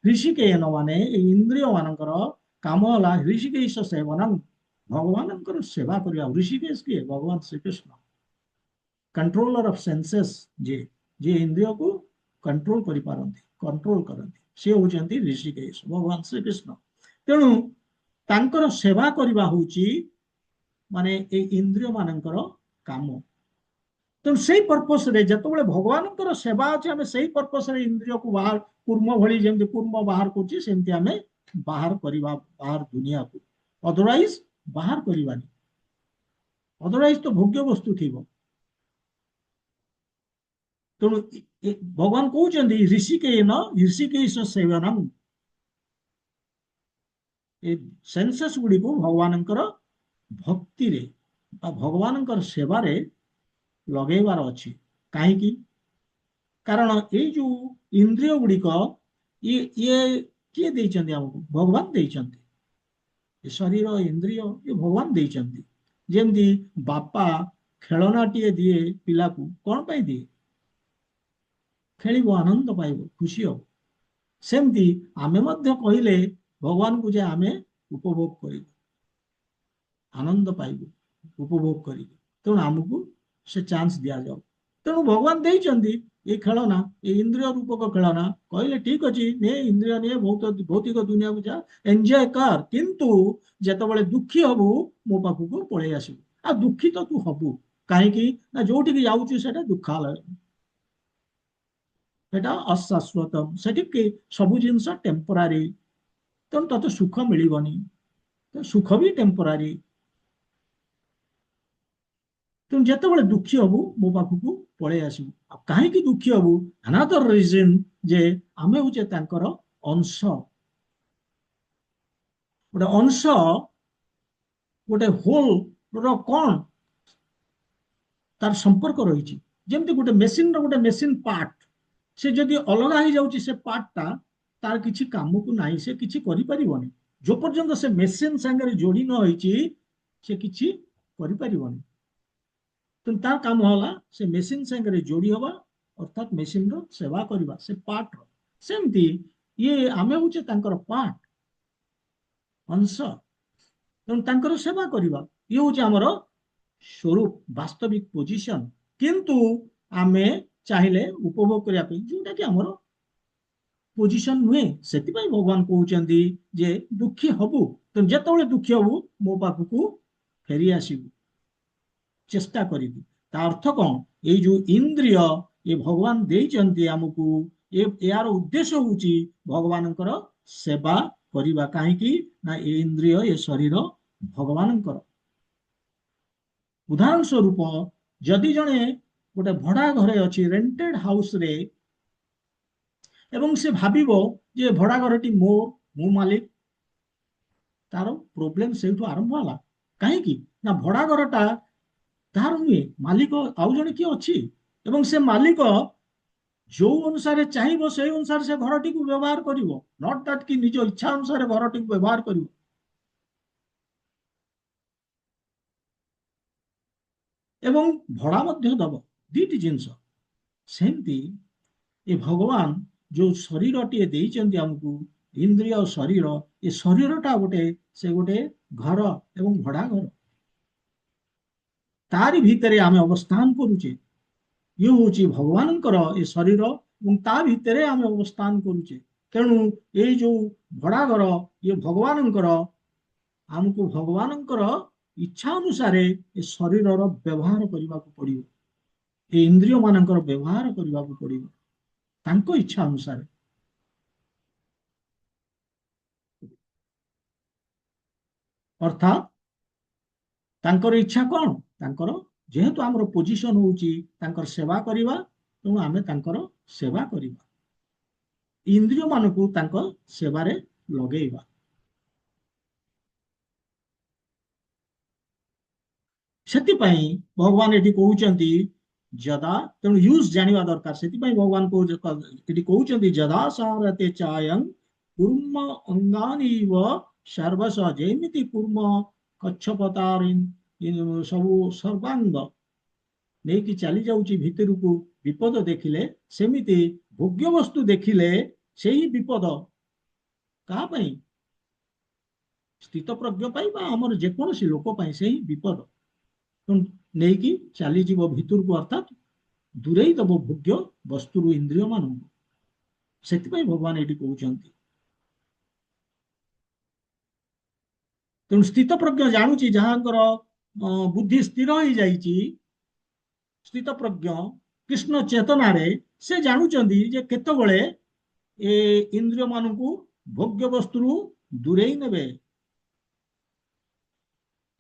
ଋଷିକେୟନ ମାନେ ଏଇ ଇନ୍ଦ୍ରିୟ ମାନଙ୍କର କାମ ହେଲା ଋଷିକେଶ ସେବନଂ, ଭଗବାନଙ୍କର ସେବା କରିବା। ଋଷିକେଶ କିଏ? ଭଗବାନ ଶ୍ରୀକୃଷ୍ଣ। କଣ୍ଟ୍ରୋଲର ଅଫ ସେନ୍ସେସ୍, ଯିଏ ଇନ୍ଦ୍ରିୟକୁ କଣ୍ଟ୍ରୋଲ କରିପାରନ୍ତି, କଣ୍ଟ୍ରୋଲ କରନ୍ତି, ସେ ହଉଛନ୍ତି ଋଷିକେଶ, ଭଗବାନ ଶ୍ରୀକୃଷ୍ଣ। ତେଣୁ ତାଙ୍କର ସେବା କରିବା ହଉଛି ମାନେ ଏଇ ଇନ୍ଦ୍ରିୟ ମାନଙ୍କର କାମ। ତେଣୁ ସେଇ ପର୍ପସରେ ଯେତେବେଳେ ଭଗବାନଙ୍କର ସେବା ଅଛି ଆମେ ସେଇ ପର୍ପସରେ ଇନ୍ଦ୍ରିୟକୁ ବାହାର, କୁର୍ମ ଭଳି ଯେମିତି କୁର୍ମ ବାହାର କରୁଛି ସେମିତି ଆମେ ବାହାର କରିବା ବାହାର ଦୁନିଆକୁ। ଅଦରୱାଇଜ ବାହାର କରିବାନି, ଅଦରୱାଇଜ ତ ଭୋଗ୍ୟ ବସ୍ତୁ ଥିବ। ତେଣୁ ଭଗବାନ କହୁଛନ୍ତି ଋଷିକେନ ଋଷିକେଶ ସେବନଂ, ଏ ସେନ୍ସେସ୍ ଗୁଡିକୁ ଭଗବାନଙ୍କର ଭକ୍ତିରେ ବା ଭଗବାନଙ୍କର ସେବାରେ ଲଗେଇବାର ଅଛି। କାହିଁକି? କାରଣ ଏଇ ଯୋଉ ଇନ୍ଦ୍ରିୟ ଗୁଡିକ ଇଏ କିଏ ଦେଇଛନ୍ତି ଆମକୁ? ଭଗବାନ ଦେଇଛନ୍ତି। ଏ ଶରୀର ଇନ୍ଦ୍ରିୟ ଏ ଭଗବାନ ଦେଇଛନ୍ତି। ଯେମିତି ବାପା ଖେଳନାଟିଏ ଦିଏ ପିଲାକୁ, କଣ ପାଇଁ ଦିଏ? ଖେଳିବ, ଆନନ୍ଦ ପାଇବ, ଖୁସି ହବ। ସେମିତି ଆମେ ମଧ୍ୟ କହିଲେ ଭଗବାନଙ୍କୁ ଯେ ଆମେ ଉପଭୋଗ କରିବୁ, ଆନନ୍ଦ ପାଇବୁ, ଉପଭୋଗ କରିବୁ, ତେଣୁ ଆମକୁ ସେ ଚାନ୍ସ ଦିଆଯାଉ। ତେଣୁ ଭଗବାନ ଦେଇଛନ୍ତି ଏଇ ଖେଳନା, ଏଇ ଇନ୍ଦ୍ରିୟ ରୂପକ ଖେଳନା। କହିଲେ ଠିକ ଅଛି, ନେ ଇନ୍ଦ୍ରିୟ ନିଏ, ଭୌତିକ ଦୁନିଆକୁ ଯା, ଏନ୍ଜୟ କର, କିନ୍ତୁ ଯେତେବେଳେ ଦୁଃଖୀ ହବୁ ମୋ ପାଖକୁ ପଳେଇ ଆସିବୁ। ଆଉ ଦୁଃଖୀ ତ ତୁ ହବୁ, କାହିଁକି ନା ଯୋଉଠିକି ଯାଉଛୁ ସେଟା ଦୁଃଖାଳୟ, ସେଟା ଅଶାଶ୍ୱତ, ସେଠି ସବୁ ଜିନିଷ ଟେମ୍ପୋରାରୀ। ତେଣୁ ତତେ ସୁଖ ମିଳିବନି, ସୁଖ ବି ଟେମ୍ପୋରାରୀ। ତେଣୁ ଯେତେବେଳେ ଦୁଃଖୀ ହବୁ ମୋ ପାଖକୁ ପଳେଇ ଆସିବୁ। ଆଉ କାହିଁକି ଦୁଃଖୀ ହବୁ? ଆନାଦର ରିଜନ ଯେ ଆମେ ହଉଛେ ତାଙ୍କର ଅଂଶ। ଗୋଟେ ଅଂଶ ଗୋଟେ ହୋଲ ର କଣ ତାର ସମ୍ପର୍କ ରହିଛି। ଯେମିତି ଗୋଟେ ମେସିନ ଗୋଟେ ମେସିନ ପାର୍ଟ, ସେ ଯଦି ଅଲଗା ହେଇଯାଉଛି ସେ ପାର୍ଟଟା, ତାର କିଛି କାମକୁ ନାହିଁ, ସେ କିଛି କରିପାରିବନି। ଯୋଉ ପର୍ଯ୍ୟନ୍ତ ସେ ମେସିନ ସାଙ୍ଗରେ ଯୋଡି ନ ହେଇଛି ସେ କିଛି କରିପାରିବନି। ତେଣୁ ତାର କାମ ହେଲା ସେ ମେସିନ ସାଙ୍ଗରେ ଯୋଡି ହବା, ଅର୍ଥାତ୍ ମେସିନର ସେବା କରିବା, ସେ ପାର୍ଟର। ସେମିତି ଇଏ ଆମେ ହଉଛେ ତାଙ୍କର ପାର୍ଟ, ଅଂଶ। ତେଣୁ ତାଙ୍କର ସେବା କରିବା ଇଏ ହଉଛି ଆମର ସ୍ୱରୂପ, ବାସ୍ତବିକ ପୋଜିସନ। କିନ୍ତୁ ଆମେ ଚାହିଁଲେ ଉପଭୋଗ କରିବା ପାଇଁ, ଯୋଉଟା କି ଆମର ପୋଜିସନ ନୁହେଁ। ସେଥିପାଇଁ ଭଗବାନ କହୁଛନ୍ତି ଯେ ଦୁଃଖୀ ହବୁ, ତେଣୁ ଯେତେବେଳେ ଦୁଃଖୀ ହବୁ ମୋ ପାଖକୁ ଫେରି ଆସିବୁ, ଚେଷ୍ଟା କରିବୁ। ତା ଅର୍ଥ କଣ? ଏଇ ଯୋଉ ଇନ୍ଦ୍ରିୟ ଏ ଭଗବାନ ଦେଇଛନ୍ତି ଆମକୁ, ଏହାର ଉଦ୍ଦେଶ୍ୟ ହଉଛି ଭଗବାନଙ୍କର ସେବା କରିବା। କାହିଁକି ନା ଏ ଇନ୍ଦ୍ରିୟ ଏ ଶରୀର ଭଗବାନଙ୍କର। ଉଦାହରଣ ସ୍ୱରୂପ, ଯଦି ଜଣେ ଗୋଟେ ଭଡା ଘରେ ଅଛି, ରେଣ୍ଟେଡ ହାଉସରେ, ଏବଂ ସେ ଭାବିବ ଯେ ଭଡା ଘରଟି ମୋର, ମୁଁ ମାଲିକ, ତାର ପ୍ରୋବ୍ଲେମ ସେଇଠୁ ଆରମ୍ଭ ହେଲା। କାହିଁକି ନା ଭଡା ଘରଟା ତାହାର ନୁହେଁ, ମାଲିକ ଆଉ ଜଣେ କିଏ ଅଛି, ଏବଂ ସେ ମାଲିକ ଯୋଉ ଅନୁସାରେ ଚାହିଁବ ସେଇ ଅନୁସାରେ ସେ ଘରଟିକୁ ବ୍ୟବହାର କରିବ। ନଟ୍ ଦାଟ୍ କି ନିଜ ଇଚ୍ଛା ଅନୁସାରେ ଘରଟିକୁ ବ୍ୟବହାର କରିବ। ଏବଂ ଭଡା ମଧ୍ୟ ଦବ, ଦିଟି ଜିନିଷ। ସେମିତି ଏ ଭଗବାନ ଯୋଉ ଶରୀରଟିଏ ଦେଇଛନ୍ତି ଆମକୁ, ଇନ୍ଦ୍ରିୟ ଶରୀର, ଏ ଶରୀରଟା ଗୋଟେ, ସେ ଗୋଟେ ଘର ଏବଂ ଭଡା ଘର। ତାରି ଭିତରେ ଆମେ ଅବସ୍ଥାନ କରୁଛେ। ଇଏ ହଉଛି ଭଗବାନଙ୍କର ଏ ଶରୀର, ଏବଂ ତା ଭିତରେ ଆମେ ଅବସ୍ଥାନ କରୁଛେ। ତେଣୁ ଏଇ ଯୋଉ ଭଡା ଘର ଇଏ ଭଗବାନଙ୍କର। ଆମକୁ ଭଗବାନଙ୍କର ଇଚ୍ଛା ଅନୁସାରେ ଏ ଶରୀରର ବ୍ୟବହାର କରିବାକୁ ପଡିବ, ଏ ଇନ୍ଦ୍ରିୟ ମାନଙ୍କର ବ୍ୟବହାର କରିବାକୁ ପଡିବ ତାଙ୍କ ଇଚ୍ଛା ଅନୁସାରେ। ଅର୍ଥାତ୍ ତାଙ୍କର ଇଚ୍ଛା କଣ? ତାଙ୍କର, ଯେହେତୁ ଆମର ପୋଜିସନ ହଉଛି ତାଙ୍କର ସେବା କରିବା, ତେଣୁ ଆମେ ତାଙ୍କର ସେବା କରିବା, ଇନ୍ଦ୍ରିୟ ମାନଙ୍କୁ ତାଙ୍କ ସେବାରେ ଲଗେଇବା। ସେଥିପାଇଁ ଭଗବାନ ଏଠି କହୁଛନ୍ତି ଯଦା, ତେଣୁ ୟୁଜ ଜାଣିବା ଦରକାର। ସେଥିପାଇଁ ଭଗବାନ ଏଠି କହୁଛନ୍ତି ଯଦା ସାରତେ ଚାୟଂ କୁର୍ମ ଅଙ୍ଗାନିବ ସର୍ବସ, ଯେମିତି କୁର୍ମ କଚ୍ଛପତାର ସବୁ ସର୍ବାଙ୍ଗ ନେଇକି ଚାଲି ଯାଉଛି ଭିତରକୁ ବିପଦ ଦେଖିଲେ, ସେମିତି ଭୋଗ୍ୟ ବସ୍ତୁ ଦେଖିଲେ ସେହି ବିପଦ କାହା ପାଇଁ? ସ୍ଥିତପ୍ରଜ୍ଞ ପାଇଁ ବା ଆମର ଯେକୌଣସି ଲୋକ ପାଇଁ ସେହି ବିପଦ ନେଇକି ଚାଲିଯିବ ଭିତରକୁ, ଅର୍ଥାତ୍ ଦୂରେଇ ଦବ ଭୋଗ୍ୟ ବସ୍ତୁରୁ ଇନ୍ଦ୍ରିୟ ମାନଙ୍କୁ। ସେଥିପାଇଁ ଭଗବାନ ଏଠି କହୁଛନ୍ତି। ତେଣୁ ସ୍ଥିତପ୍ରଜ୍ଞ ଜାଣୁଛି, ଯାହାଙ୍କର ବୁଦ୍ଧି ସ୍ଥିର ହେଇଯାଇଛି, ସ୍ଥିତପ୍ରଜ୍ଞ କୃଷ୍ଣ ଚେତନାରେ, ସେ ଜାଣୁଛନ୍ତି ଯେ କେତେବେଳେ ଏ ଇନ୍ଦ୍ରିୟ ମାନଙ୍କୁ ଭୋଗ୍ୟ ବସ୍ତୁରୁ ଦୂରେଇ ନେବେ।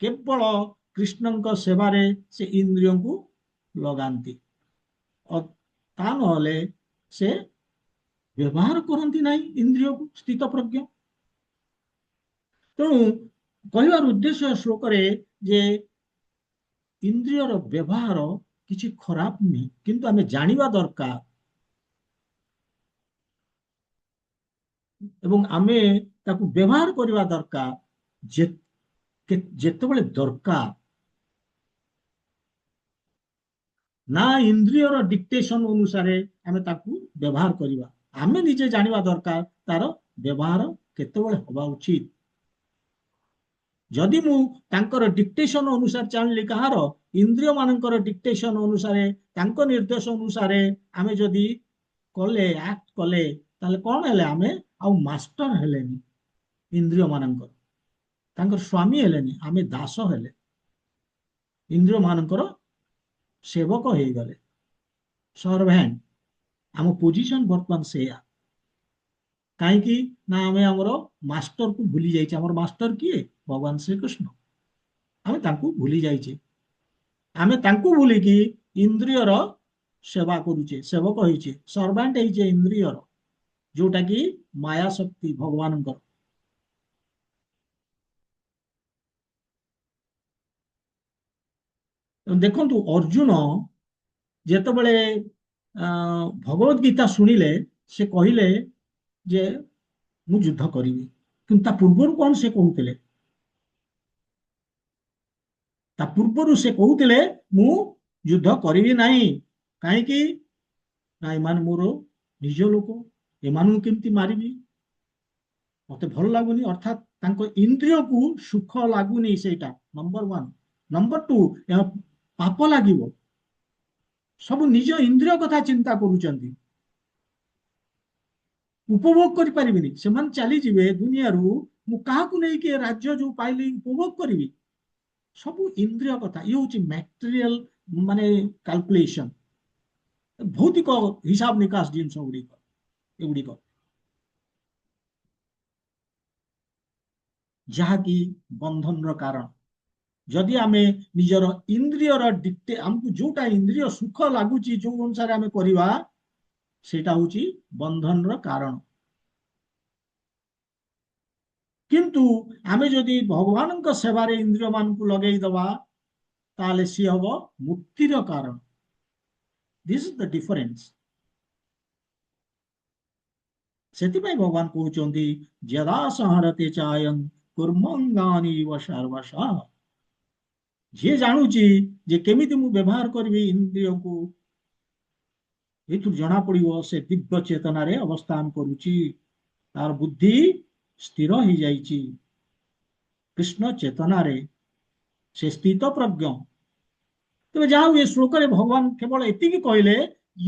କେବଳ କୃଷ୍ଣଙ୍କ ସେବାରେ ସେ ଇନ୍ଦ୍ରିୟଙ୍କୁ ଲଗାନ୍ତି, ତା ନହେଲେ ସେ ବ୍ୟବହାର କରନ୍ତି ନାହିଁ ଇନ୍ଦ୍ରିୟକୁ, ସ୍ଥିତପ୍ରଜ୍ଞ। ତେଣୁ କହିବାର ଉଦ୍ଦେଶ୍ୟ ଶ୍ଲୋକରେ ଯେ ଇନ୍ଦ୍ରିୟର ବ୍ୟବହାର କିଛି ଖରାପ ନୁହେଁ, କିନ୍ତୁ ଆମେ ଜାଣିବା ଦରକାର ଏବଂ ଆମେ ତାକୁ ବ୍ୟବହାର କରିବା ଦରକାର ଯେତେବେଳେ ଦରକାର। ନା ଇନ୍ଦ୍ରିୟର ଡିକ୍ଟେସନ ଅନୁସାରେ ଆମେ ତାକୁ ବ୍ୟବହାର କରିବା। ଆମେ ନିଜେ ଜାଣିବା ଦରକାର ତାର ବ୍ୟବହାର କେତେବେଳେ ହବା ଉଚିତ। ଯଦି ମୁଁ ତାଙ୍କର ଡିକ୍ଟେସନ ଅନୁସାରେ ଜାଣିଲି, କାହାର? ଇନ୍ଦ୍ରିୟ ମାନଙ୍କର ଡିକ୍ଟେସନ ଅନୁସାରେ, ତାଙ୍କ ନିର୍ଦ୍ଦେଶ ଅନୁସାରେ ଆମେ ଯଦି କଲେ, ଆକ୍ଟ କଲେ, ତାହେଲେ କଣ ହେଲେ? ଆମେ ଆଉ ମାଷ୍ଟର ହେଲେନି ଇନ୍ଦ୍ରିୟ ମାନଙ୍କର, ତାଙ୍କର ସ୍ୱାମୀ ହେଲେନି, ଆମେ ଦାସ ହେଲେ, ଇନ୍ଦ୍ରିୟ ମାନଙ୍କର ସେବକ ହେଇଗଲେ, ସର୍ଭାଣ୍ଟ। ଆମ ପୋଜିସନ ବର୍ତ୍ତମାନ ସେଇଆ। କାହିଁକି ନା ଆମେ ଆମର ମାଷ୍ଟରକୁ ଭୁଲି ଯାଇଛେ। ଆମର ମାଷ୍ଟର କିଏ? ଭଗବାନ ଶ୍ରୀକୃଷ୍ଣ। ଆମେ ତାଙ୍କୁ ଭୁଲି ଯାଇଛେ। ଆମେ ତାଙ୍କୁ ଭୁଲିକି ଇନ୍ଦ୍ରିୟର ସେବା କରୁଛେ, ସେବକ ହେଇଛେ, ସର୍ଭାଣ୍ଟ ହେଇଛେ ଇନ୍ଦ୍ରିୟର, ଯୋଉଟା କି ମାୟା ଶକ୍ତି ଭଗବାନଙ୍କର। ଦେଖନ୍ତୁ ଅର୍ଜୁନ ଯେତେବେଳେ ଭଗବତ ଗୀତା ଶୁଣିଲେ ସେ କହିଲେ ଯେ ମୁଁ ଯୁଦ୍ଧ କରିବି, କିନ୍ତୁ ତା ପୂର୍ବରୁ କଣ ସେ କହୁଥିଲେ? ତା ପୂର୍ବରୁ ସେ କହୁଥିଲେ ମୁଁ ଯୁଦ୍ଧ କରିବି ନାହିଁ। କାହିଁକି ନା ଏମାନେ ମୋର ନିଜ ଲୋକ, ଏମାନଙ୍କୁ କେମିତି ମାରିବି, ମତେ ଭଲ ଲାଗୁନି। ଅର୍ଥାତ୍ ତାଙ୍କ ଇନ୍ଦ୍ରିୟକୁ ସୁଖ ଲାଗୁନି, ସେଇଟା ନମ୍ବର ୱାନ। ନମ୍ବର ଟୁ, ପାପ ଲାଗିବ। ସବୁ ନିଜ ଇନ୍ଦ୍ରିୟ କଥା ଚିନ୍ତା କରୁଛନ୍ତି, ଉପଭୋଗ କରିପାରିବିନି। ସେମାନେ ଚାଲିଯିବେ ଦୁନିଆରୁ, ମୁଁ କାହାକୁ ନେଇକି ରାଜ୍ୟ ଯୋଉ ପାଇଲି ଉପଭୋଗ କରିବି? ସବୁ ଇନ୍ଦ୍ରିୟ କଥା। ଇଏ ହଉଛି ମ୍ୟାଟେରିଆଲ ମାନେ କାଲକୁଲେସନ, ଭୌତିକ ହିସାବ ନିକାଶ ଜିନିଷ ଗୁଡିକ ଏଗୁଡିକ, ଯାହାକି ବନ୍ଧନର କାରଣ। ଯଦି ଆମେ ନିଜର ଇନ୍ଦ୍ରିୟର ଡିକ୍ଟେ, ଆମକୁ ଯୋଉଟା ଇନ୍ଦ୍ରିୟ ସୁଖ ଲାଗୁଛି ଯୋଉ ଅନୁସାରେ ଆମେ କରିବା, ସେଇଟା ହଉଛି ବନ୍ଧନର କାରଣ। କିନ୍ତୁ ଆମେ ଯଦି ଭଗବାନଙ୍କ ସେବାରେ ଇନ୍ଦ୍ରିୟ ମାନଙ୍କୁ ଲଗେଇଦବା, ତାହେଲେ ସିଏ ହବ ମୁକ୍ତିର କାରଣ। This is the difference. ସେଥିପାଇଁ ଭଗବାନ କହୁଛନ୍ତି ଯଦା ସଂହରତେ ଚାୟଂ କୁର୍ମଙ୍ଗାନି ସର୍ବଶଃ। ଯିଏ ଜାଣୁଛି ଯେ କେମିତି ମୁଁ ବ୍ୟବହାର କରିବି ଇନ୍ଦ୍ରିୟକୁ, ଏଥିରୁ ଜଣା ପଡିବ ସେ ଦିବ୍ୟ ଚେତନାରେ ଅବସ୍ଥାନ କରୁଛି, ତାର ବୁଦ୍ଧି ସ୍ଥିର ହେଇଯାଇଛି କୃଷ୍ଣ ଚେତନାରେ, ସେ ସ୍ଥିତ ପ୍ରଜ୍ଞ। ତେବେ ଯାହା ହଉ ଏ ଶ୍ଲୋକରେ ଭଗବାନ କେବଳ ଏତିକି କହିଲେ,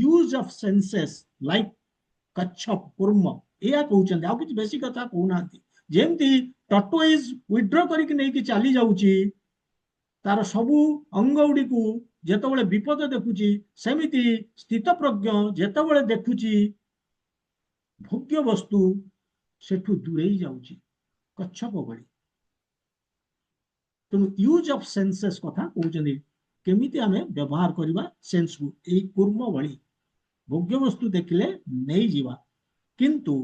use of senses like କଚ୍ଛପ Kurram, ଏଇଆ କହୁଛନ୍ତି, ଆଉ କିଛି ବେଶୀ କଥା କହୁନାହାନ୍ତି। ଯେମିତି ଟର୍ଟୋଇଜ ୱିଡ୍ର କରିକି ନେଇକି ଚାଲି ଯାଉଛି ତାର ସବୁ ଅଙ୍ଗ ଗୁଡିକୁ ଯେତେବେଳେ ବିପଦ ଦେଖୁଛି, ସେମିତି ସ୍ଥିତ ପ୍ରଜ୍ଞ ଯେତେବେଳେ ଦେଖୁଛି ଭୋଗ୍ୟ ବସ୍ତୁ, ସେଠୁ ଦୂରେଇ ଯାଉଛି କଚ୍ଛପ ଭଳି। ତେଣୁ ୟୁଜ ଅଫ ସେନ୍ସେସ୍ କଥା କହୁଛନ୍ତି, କେମିତି ଆମେ ବ୍ୟବହାର କରିବା ସେନ୍ସକୁ, ଏଇ କୁର୍ମ ଭଳି ଭୋଗ୍ୟ ବସ୍ତୁ ଦେଖିଲେ ନେଇଯିବା। କିନ୍ତୁ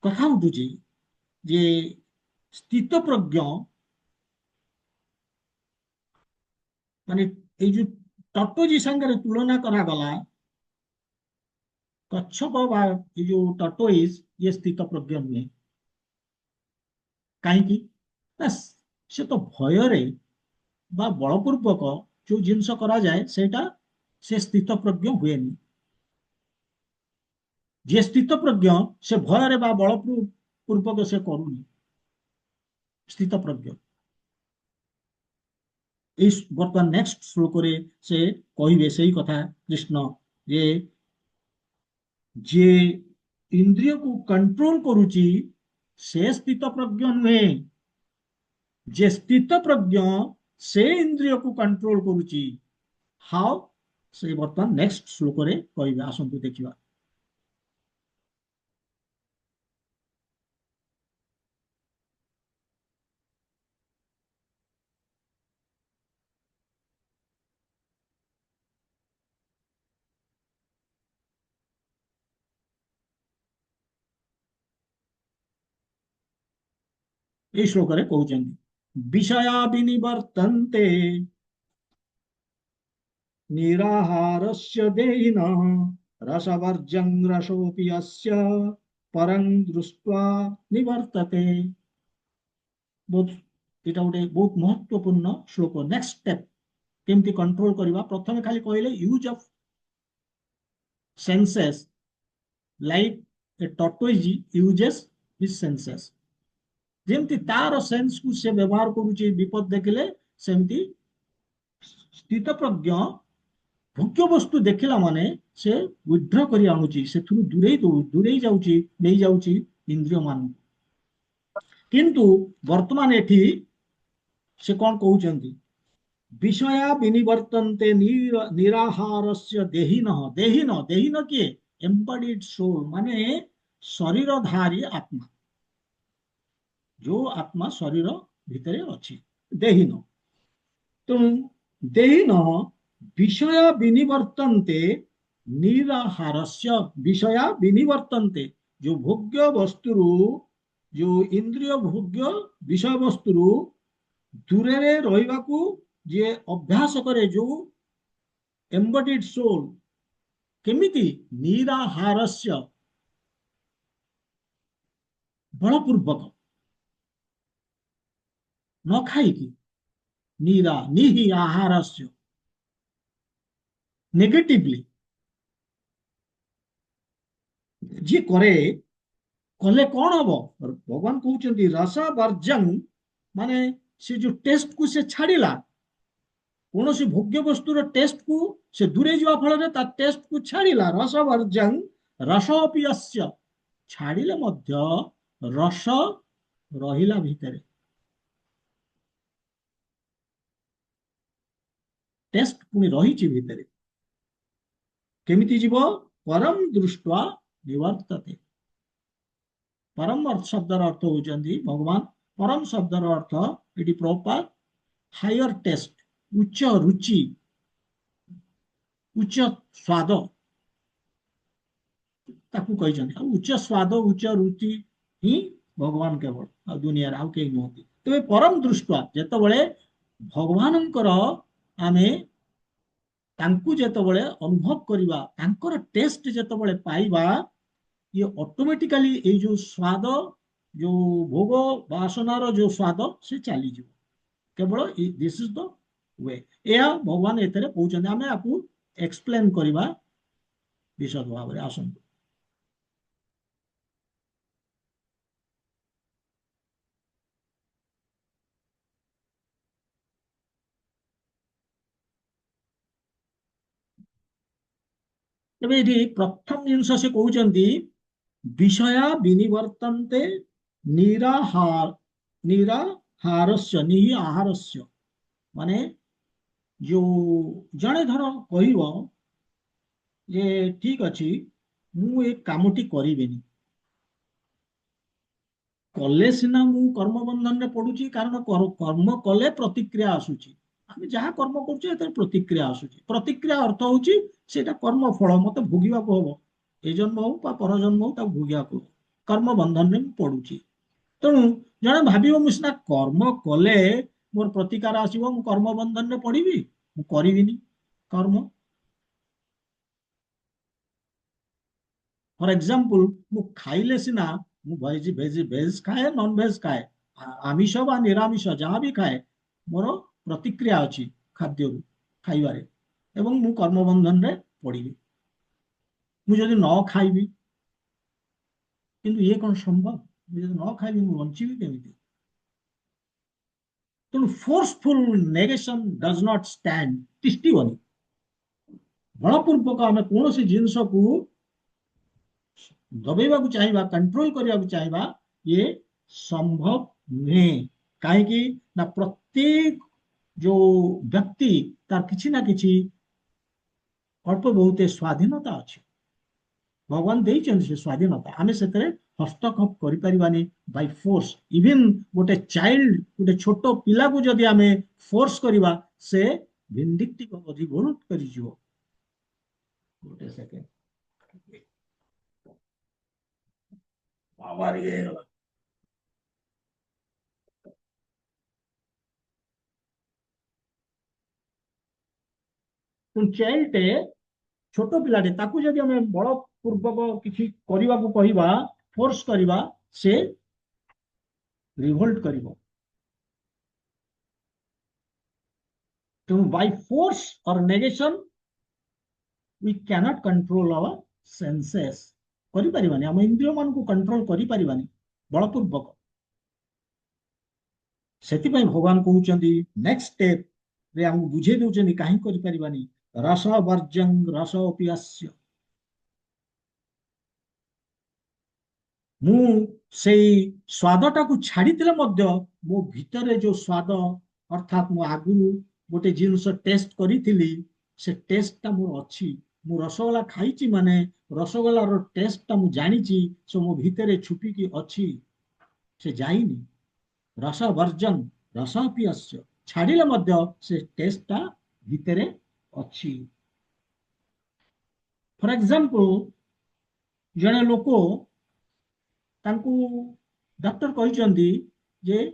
କଥା ଉଠୁଛି ଯେ ସ୍ଥିତ ପ୍ରଜ୍ଞ ମାନେ ଏଇ ଯୋଉ ଟଟୋଜି ସାଙ୍ଗରେ ତୁଳନା କରାଗଲା, କଚ୍ଛପ ବା ଏ ଯୋଉ ଟଟୋଇଜ, ଇଏ ସ୍ଥିତ ପ୍ରଜ୍ଞ ନୁହେଁ। କାହିଁକି ନା ସେ ତ ଭୟରେ ବା ବଳପୂର୍ବକ ଯୋଉ ଜିନିଷ କରାଯାଏ ସେଇଟା ସେ ସ୍ଥିତ ପ୍ରଜ୍ଞ ହୁଏନି। ଯିଏ ସ୍ଥିତ ପ୍ରଜ୍ଞ ସେ ଭୟରେ ବା ବଳପୂର୍ବକ ସେ କରୁନି, ସ୍ଥିତ ପ୍ରଜ୍ଞ। এই ବର୍ତ୍ତମାନ ନେକ୍ସଟ ଶ୍ଲୋକରେ ସେ କହିବେ ସେଇ କଥା କୃଷ୍ଣ, ଯେ ଯିଏ ଇନ୍ଦ୍ରିୟକୁ କଣ୍ଟ୍ରୋଲ କରୁଛି ସେ ସ୍ଥିତ ପ୍ରଜ୍ଞ ନୁହେଁ, ଯେ ସ୍ଥିତ ପ୍ରଜ୍ଞ ସେ ଇନ୍ଦ୍ରିୟକୁ କଣ୍ଟ୍ରୋଲ କରୁଛି। ହାଉ? ସେ ବର୍ତ୍ତମାନ ନେକ୍ସଟ ଶ୍ଲୋକରେ କହିବେ, ଆସନ୍ତୁ ଦେଖିବା। এই ଶ୍ଲୋକରେ କହୁଛନ୍ତି ବିଷୟା ବିନିବର୍ତ୍ତନ୍ତେ ନିରାହାରସ୍ୟ ଦେହିନଃ ରସବର୍ଜଂ ରସୋପି ଅସ୍ୟ ପରଂ ଦୃଷ୍ଟ୍वा ନିବର୍ତ୍ତତେ। ବହୁତ, ଏଇଟା ଗୋଟେ ବହୁତ ମହତ୍ୱପୂର୍ଣ୍ଣ ଶ୍ଲୋକ। ନେକ୍ସଟ ଷ୍ଟେପ କେମିତି କଣ୍ଟ୍ରୋଲ କରିବା, ପ୍ରଥମେ ଖାଲି କହିଲେ use of senses like a tortoise uses his senses. ଯେମିତି ତାର ସେନ୍ସକୁ ସେ ବ୍ୟବହାର କରୁଛି ବିପଦ ଦେଖିଲେ, ସେମିତି ସ୍ଥିତ ପ୍ରଜ୍ଞ ଭୋଗ୍ୟ ବସ୍ତୁ ଦେଖିଲା ମାନେ ସେ ୱିଡ୍ର କରି ଆଣୁଛି, ସେଥିରୁ ଦୂରେଇ ଯାଉଛି, ନେଇଯାଉଛି ଇନ୍ଦ୍ରିୟ ମାନଙ୍କୁ। କିନ୍ତୁ ବର୍ତ୍ତମାନ ଏଠି ସେ କଣ କହୁଛନ୍ତି, ବିଷୟା ବିନିବର୍ତ୍ତନ୍ତେ ନିରାହାରସ୍ୟ ଦେହିନଃ। ଦେହିନ, ଦେହିନ କିଏ? ଏମ୍ବଡିଡ ସୋଲ, ମାନେ ଶରୀରଧାରୀ ଆତ୍ମା, ଯୋଉ ଆତ୍ମା ଶରୀର ଭିତରେ ଅଛି, ଦେହିନ। ତେଣୁ ଦେହିନ ବିଷୟ ବିନିବର୍ତ୍ତନ୍ତେ ନିରାହାରସ୍ୟ, ବିଷୟା ବିନିବର୍ତ୍ତନ୍ତେ, ଯୋଉ ଭୋଗ୍ୟ ବସ୍ତୁରୁ, ଯୋଉ ଇନ୍ଦ୍ରିୟ ଭୋଗ୍ୟ ବିଷୟ ବସ୍ତୁରୁ ଦୂରରେ ରହିବାକୁ जे अभ्यास करे जो एम्बॉडीड सोल केमिति निराहारस्य बलपूर्वक न खाई निहि आहारस्य नेगेटिवली जी करे कले कौन हम भगवान कहते रस वर्जन माने से जो टेस्ट को से छाड़िला कौन सी भोग्य वस्तुर टेस्ट को से दूरे जावा फल टेस्ट को छाड़िला रस वर्जन रस अपि छाड़िले मध्य रस रहिला भितरे टेस्ट पुणी रही भितरे केमिति जीव परम दृष्टवा निवर्तते परम शब्दर अर्थ होचंदी भगवान परम शब्दर अर्थ इटी प्रॉपर हायर टेस्ट उच्च रुचि उच्च स्वाद ताकू कही उच्च स्वाद उच्च रुचि ही भगवान केवल दुनिया आउ कहीं नुहति तेज परम दृष्टवा जेतबळे भगवानंकर आमे तांकू जेतबळे अनुभव करिबा तांकर टेस्ट जेतबळे पाइबा ये ऑटोमेटिकली ये जो स्वाद जो भोग वासनार जो स्वाद से चली जीव केवल दिस इज द वे या भगवान एतरे कहउछन आमे आपु एक्सप्लेन करिबा विशद भाव रे आसंतु तबे एठी प्रथम जिंस से कहउछन्ती विषया विनिवर्तन्ते निराहार निराहारस्य निहि आहारस्य माने जो जड़े धर कह जे ठीक अच्छी मु ए कामटी करिबेनी कले सिना मु कर्म बंधन रे पड़ुची कारण कर्म कले प्रतिक्रिया आसुची आम जहाँ कर्म कर प्रतिक्रिया आसुची प्रतिक्रिया अर्थ होची सेटा कर्म फल मत भोगिबा को हबो ए जन्म हो पर जन्म हो ताको भोगिबा को कर्म बंधन रे पड़ुची तेणु जड़े भाव मुझे कर्म कले मोर प्रतिकार आसो मु कर्म बंधन रे पड़िबी मु करिबिनी कर्म फॉर एग्जांपल मु खाइले सिना मु भेज भेज भेज खाए नॉन भेज खाए आमिष बा निरामिष जहाँ भी खाए मोर प्रतिक्रिया अच्छी खाद्य खाइबारे एवं मु कर्म बंधन रे पड़िबी मु जदि न खाइबी किंतु ये कौन संभव मु जदि न खाइबी मु बंचिबी केमिति तेणु forceful negation does not stand तिष्ठिबनी बलपूर्वक आम कौन सी जिनस को दबेवा चाहिए कंट्रोल करने चाहिए ये संभव नुहे कहीं ना प्रत्येक जो व्यक्ति तार किसी ना किसी अल्प बहुत स्वाधीनता अच्छी भगवान से स्वाधीनता आम से हस्तक्षेप करें बाय फोर्स इवन गोटे चाइल्ड गोटे छोट पिला को जदि आम फोर्स करवा से विंडिक्टिव रिवोल्ट कर गोटे सेकेंड पावर ये चाइल्ड छोट पिलाटे ताकू जदि आम बलपूर्वक किसी करने को कहवा फोर्स करवा से रिवोल्ट कर तेणु बाय फोर्स और negation we cannot control our senses करि परिबानी हम इंद्रिय मान को कंट्रोल करि परिबानी बलपूर्वक सेति पई भगवान कहउचंदी नेक्स्ट स्टेप रे हम बुझे दउचंदी काहे करि परिबानी रस वर्जं रस अपियस्य मु सेई स्वादटा को छाड़ीतिले मध्य मो भितरे जो स्वाद अर्थात मो आगु गोटे जिनस टेस्ट करी से टेस्टटा मोर अच्छी मु रसगोला खाइची माने रसगोलार टेस्टटा मु जानिची सो मो भितरे छुपिकी अच्छी से जाइनी रस वर्जन रस पियस्य छाड़िले मध्य से टेस्टटा भितरे अच्छी फॉर एग्जांपल जने लोक तांकू डॉक्टर कहते जे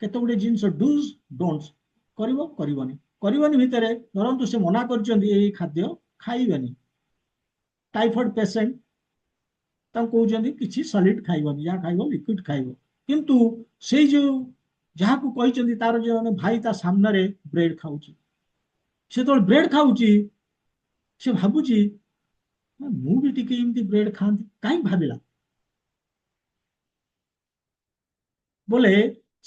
केते गुडे जिनस डूज डोंट्स କରିବ କରିବନି କରିବନି ଭିତରେ ଧରନ୍ତୁ ସେ ମନା କରିଛନ୍ତି ଏଇ ଖାଦ୍ୟ ଖାଇବେନି, ଟାଇଫଏଡ ପେସେଣ୍ଟ, ତାଙ୍କୁ କହୁଛନ୍ତି କିଛି ସଲିଡ ଖାଇବନି, ଯାହା ଖାଇବ ଲିକ୍ୱିଡ ଖାଇବ, କିନ୍ତୁ ସେଇ ଯୋଉ ଯାହାକୁ କହିଛନ୍ତି ତାର ଜଣେ ଭାଇ ତା ସାମ୍ନାରେ ବ୍ରେଡ ଖାଉଛି, ସେ ଯେତେବେଳେ ବ୍ରେଡ ଖାଉଛି ସେ ଭାବୁଛି ମୁଁ ବି ଟିକେ ଏମିତି ବ୍ରେଡ ଖାଆନ୍ତି, କାହିଁ ଭାବିଲା ବୋଲେ